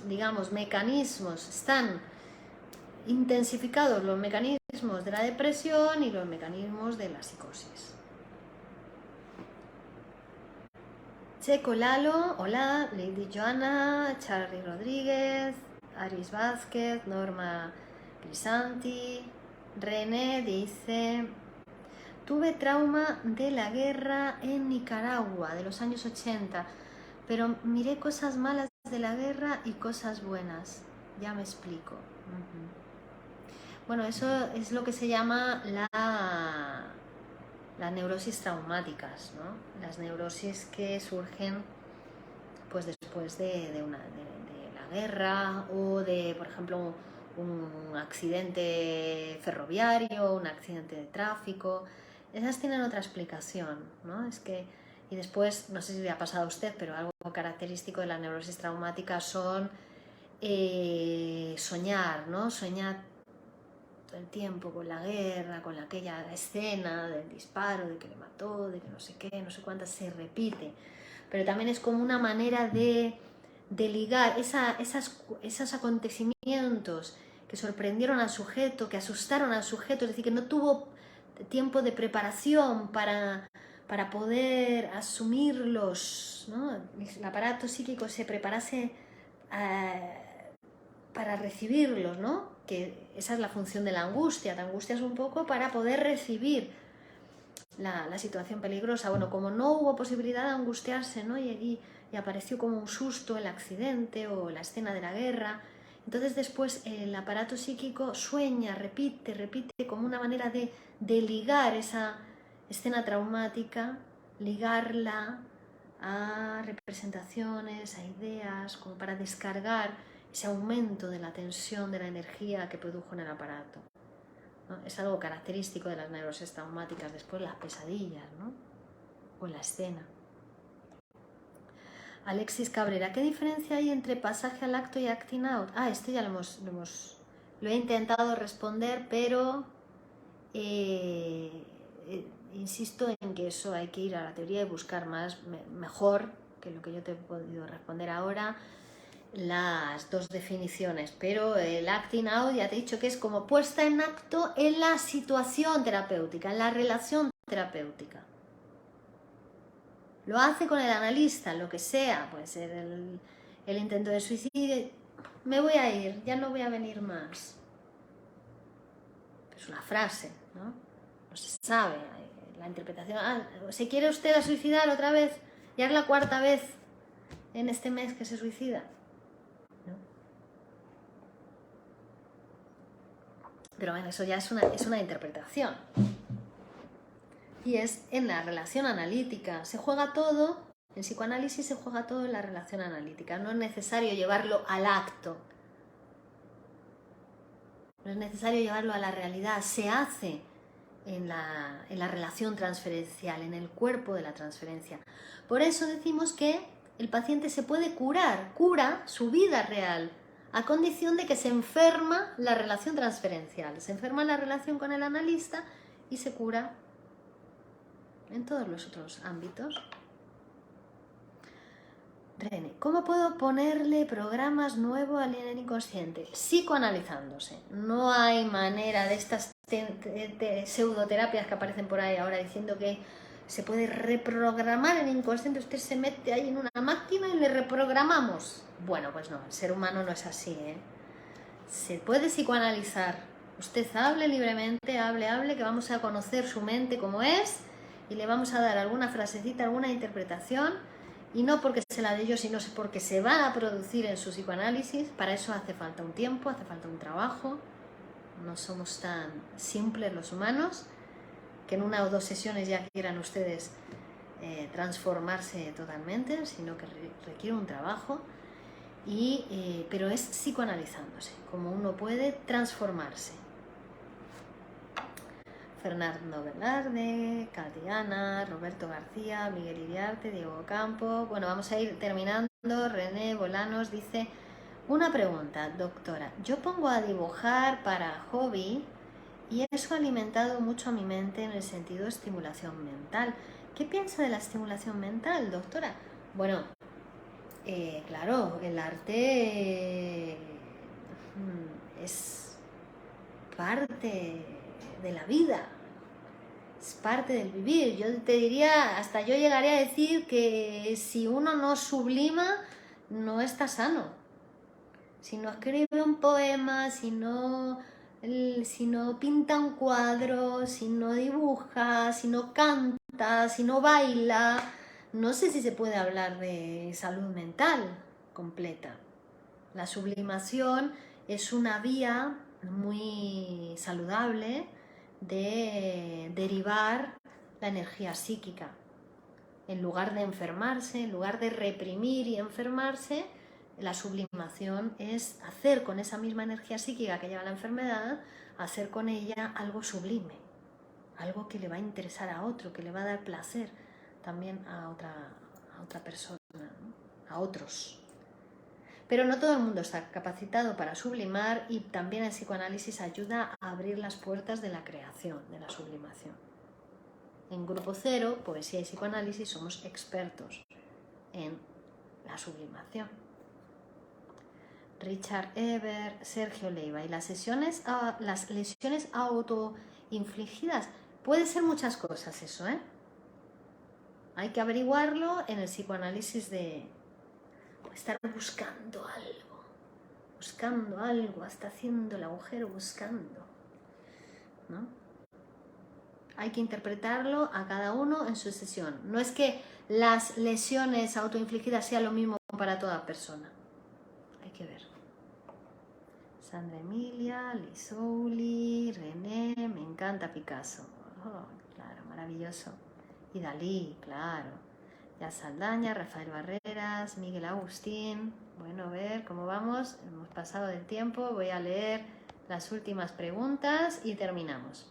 digamos, mecanismos, están intensificados los mecanismos de la depresión y los mecanismos de la psicosis. Checo Lalo, hola, Lady Joana, Charlie Rodríguez, Aris Vázquez, Norma Crisanti, René dice: tuve trauma de la guerra en Nicaragua de los años 80, pero miré cosas malas de la guerra y cosas buenas. Ya me explico. Bueno, eso es lo que se llama las neurosis traumáticas, ¿no? Las neurosis que surgen pues después de la guerra o de, por ejemplo, un accidente ferroviario, un accidente de tráfico. Esas tienen otra explicación, ¿no? Es que, y después, no sé si le ha pasado a usted, pero algo característico de las neurosis traumáticas son soñar, ¿no? Soñar todo el tiempo con la guerra, con aquella escena del disparo, de que le mató, de que no sé qué, no sé cuántas, se repite. Pero también es como una manera de ligar esos acontecimientos que sorprendieron al sujeto, que asustaron al sujeto, es decir, que no tuvo tiempo de preparación para poder asumirlos, ¿no? El aparato psíquico se preparase para recibirlos, ¿no? Que esa es la función de la angustia. La angustia es un poco para poder recibir la situación peligrosa. Bueno, como no hubo posibilidad de angustiarse, ¿no? Y apareció como un susto el accidente o la escena de la guerra, entonces después el aparato psíquico sueña, repite como una manera de ligar esa escena traumática, ligarla a representaciones, a ideas, como para descargar ese aumento de la tensión, de la energía que produjo en el aparato, ¿no? Es algo característico de las neurosis traumáticas, después las pesadillas, ¿no? O la escena. Alexis Cabrera, ¿qué diferencia hay entre pasaje al acto y acting out? Esto ya lo he intentado responder, pero insisto en que eso hay que ir a la teoría y buscar mejor que lo que yo te he podido responder ahora, las dos definiciones, pero el acting out ya te he dicho que es como puesta en acto en la situación terapéutica, en la relación terapéutica. Lo hace con el analista, lo que sea, puede ser el intento de suicidio, me voy a ir, ya no voy a venir más. Es una frase, ¿no? No se sabe la interpretación. ¿Se quiere usted a suicidar otra vez? Ya es la 4ª vez en este mes que se suicida? ¿No? Pero bueno, eso ya es una interpretación. Y es en la relación analítica. Se juega todo, en psicoanálisis se juega todo en la relación analítica. No es necesario llevarlo al acto. No es necesario llevarlo a la realidad. Se hace en la relación transferencial, en el cuerpo de la transferencia. Por eso decimos que el paciente se puede curar, cura su vida real, a condición de que se enferma la relación transferencial, se enferma la relación con el analista y se cura en todos los otros ámbitos. René, ¿cómo puedo ponerle programas nuevos al inconsciente? Psicoanalizándose. No hay manera de estas pseudoterapias que aparecen por ahí ahora diciendo que se puede reprogramar el inconsciente. Usted se mete ahí en una máquina y le reprogramamos. Bueno, pues no, el ser humano no es así, ¿eh? Se puede psicoanalizar. Usted hable libremente, hable, que vamos a conocer su mente como es y le vamos a dar alguna frasecita, alguna interpretación. Y no porque se la dé yo, sino porque se va a producir en su psicoanálisis. Para eso hace falta un tiempo, hace falta un trabajo. No somos tan simples los humanos que en una o dos sesiones ya quieran ustedes transformarse totalmente, sino que requiere un trabajo. Pero es psicoanalizándose, como uno puede transformarse. Fernando Velarde, Catiana, Roberto García, Miguel Iriarte, Diego Campo. Bueno, vamos a ir terminando. René Bolanos dice: una pregunta, doctora. Yo pongo a dibujar para hobby y eso ha alimentado mucho a mi mente en el sentido de estimulación mental. ¿Qué piensa de la estimulación mental, doctora? Bueno, claro, el arte es parte de la vida, es parte del vivir. Yo te diría, hasta yo llegaría a decir que si uno no sublima, no está sano. Si no escribe un poema, si no pinta un cuadro, si no dibuja, si no canta, si no baila, no sé si se puede hablar de salud mental completa. La sublimación es una vía muy saludable de derivar la energía psíquica. En lugar de enfermarse, en lugar de reprimir y enfermarse, la sublimación es hacer con esa misma energía psíquica que lleva la enfermedad, hacer con ella algo sublime, algo que le va a interesar a otro, que le va a dar placer también a otra persona, ¿no? A otros. Pero no todo el mundo está capacitado para sublimar y también el psicoanálisis ayuda a abrir las puertas de la creación, de la sublimación. En Grupo Cero, Poesía y Psicoanálisis, somos expertos en la sublimación. Richard Eber, Sergio Leiva. Y las lesiones autoinfligidas, puede ser muchas cosas eso, ¿eh? Hay que averiguarlo en el psicoanálisis de estar buscando algo, hasta haciendo el agujero buscando, ¿no? Hay que interpretarlo a cada uno en su sesión. No es que las lesiones autoinfligidas sea lo mismo para toda persona. Hay que ver. Sandra Emilia, Lisouli, René, me encanta Picasso. Oh, claro, maravilloso. Y Dalí, claro. Ya Saldaña, Rafael Barreras, Miguel Agustín. Bueno, a ver cómo vamos. Hemos pasado del tiempo. Voy a leer las últimas preguntas y terminamos.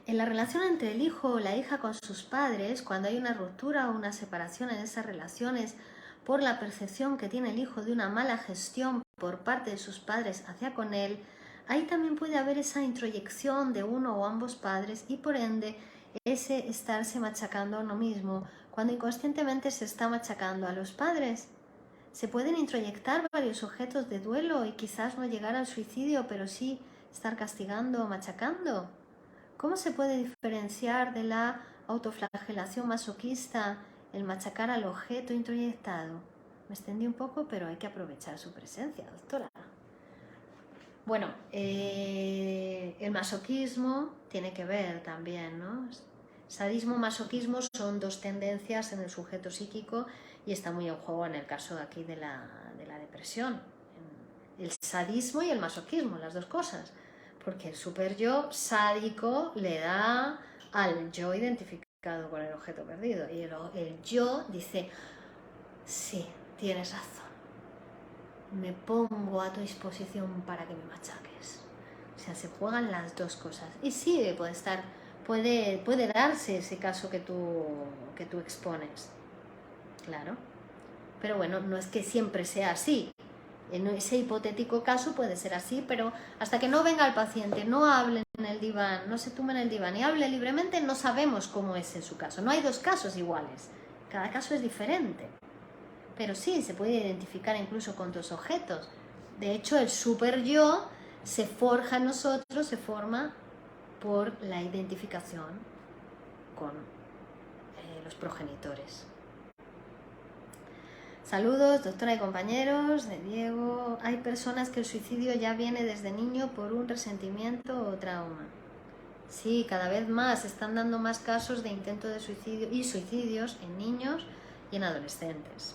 En la relación entre el hijo o la hija con sus padres, cuando hay una ruptura o una separación en esas relaciones por la percepción que tiene el hijo de una mala gestión por parte de sus padres hacia con él, ahí también puede haber esa introyección de uno o ambos padres y por ende ese estarse machacando a uno mismo cuando inconscientemente se está machacando a los padres. Se pueden introyectar varios objetos de duelo y quizás no llegar al suicidio, pero sí estar castigando o machacando. ¿Cómo se puede diferenciar de la autoflagelación masoquista el machacar al objeto introyectado? Me extendí un poco, pero hay que aprovechar su presencia, doctora. Bueno, el masoquismo tiene que ver también, ¿no? Sadismo, masoquismo son dos tendencias en el sujeto psíquico y está muy en juego en el caso de aquí de la depresión, el sadismo y el masoquismo, las dos cosas, porque el super yo sádico le da al yo identificado con el objeto perdido, y el yo dice, sí, tienes razón, me pongo a tu disposición para que me machaques. O sea, se juegan las dos cosas. Y sí, puede darse ese caso que tú expones. Claro. Pero bueno, no es que siempre sea así. En ese hipotético caso puede ser así, pero hasta que no venga el paciente, no hable en el diván, no se tumbe en el diván y hable libremente, no sabemos cómo es en su caso. No hay dos casos iguales. Cada caso es diferente. Pero sí, se puede identificar incluso con dos objetos. De hecho, el super yo se forja en nosotros, se forma por la identificación con los progenitores. Saludos, doctora y compañeros, de Diego. Hay personas que el suicidio ya viene desde niño por un resentimiento o trauma. Sí, cada vez más, están dando más casos de intento de suicidio y suicidios en niños y en adolescentes.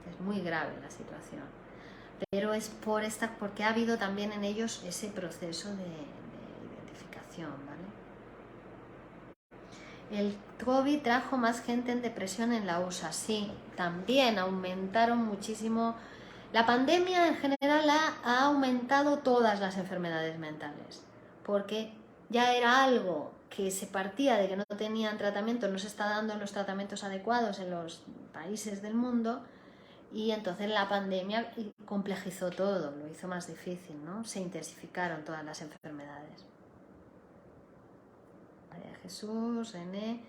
Es muy grave la situación, pero es porque ha habido también en ellos ese proceso de identificación, ¿vale? El COVID trajo más gente en depresión en la USA, sí, también aumentaron muchísimo. La pandemia en general ha aumentado todas las enfermedades mentales, porque ya era algo que se partía de que no tenían tratamiento, no se está dando los tratamientos adecuados en los países del mundo. Y entonces la pandemia complejizó todo, lo hizo más difícil, ¿no? Se intensificaron todas las enfermedades. María Jesús, René.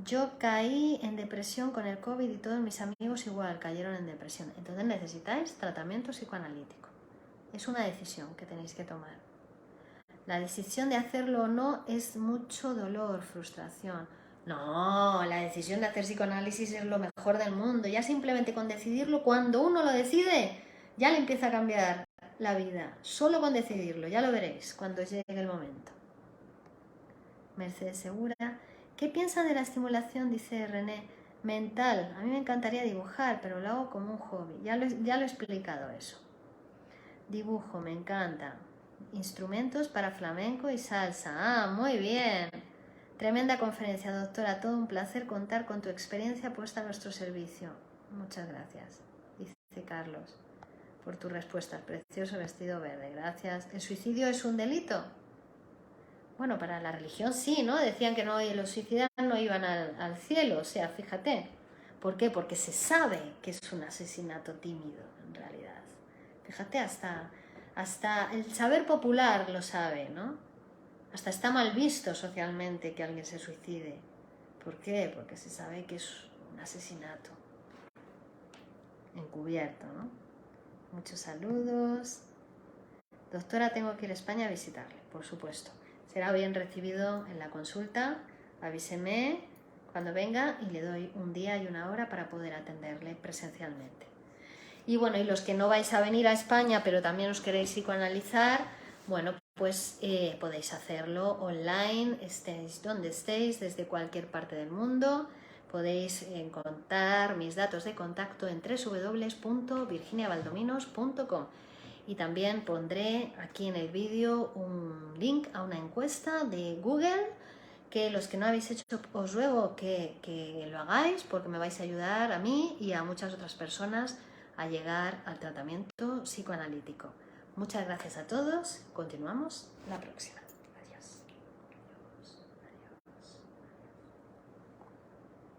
Yo caí en depresión con el COVID y todos mis amigos igual cayeron en depresión. Entonces necesitáis tratamiento psicoanalítico. Es una decisión que tenéis que tomar. La decisión de hacerlo o no es mucho dolor, frustración. No, la decisión de hacer psicoanálisis es lo mejor del mundo. Ya simplemente con decidirlo, cuando uno lo decide, ya le empieza a cambiar la vida. Solo con decidirlo, ya lo veréis cuando llegue el momento. Mercedes Segura. ¿Qué piensa de la estimulación? Dice René. Mental. A mí me encantaría dibujar, pero lo hago como un hobby. Ya lo he explicado eso. Dibujo, me encanta. Instrumentos para flamenco y salsa. Ah, muy bien. Tremenda conferencia, doctora. Todo un placer contar con tu experiencia puesta a nuestro servicio. Muchas gracias, dice Carlos, por tu respuesta. Precioso vestido verde. Gracias. ¿El suicidio es un delito? Bueno, para la religión sí, ¿no? Decían que no, los suicidas no iban al cielo. O sea, fíjate. ¿Por qué? Porque se sabe que es un asesinato tímido, en realidad. Fíjate, hasta el saber popular lo sabe, ¿no? Hasta está mal visto socialmente que alguien se suicide. ¿Por qué? Porque se sabe que es un asesinato encubierto, ¿no? Muchos saludos. Doctora, tengo que ir a España a visitarle, por supuesto. Será bien recibido en la consulta. Avíseme cuando venga y le doy un día y una hora para poder atenderle presencialmente. Y bueno, y los que no vais a venir a España, pero también os queréis psicoanalizar, bueno, pues podéis hacerlo online, estéis donde estéis, desde cualquier parte del mundo. Podéis encontrar mis datos de contacto en www.virginiabaldominos.com y también pondré aquí en el vídeo un link a una encuesta de Google que los que no habéis hecho os ruego que lo hagáis porque me vais a ayudar a mí y a muchas otras personas a llegar al tratamiento psicoanalítico. Muchas gracias a todos. Continuamos la próxima.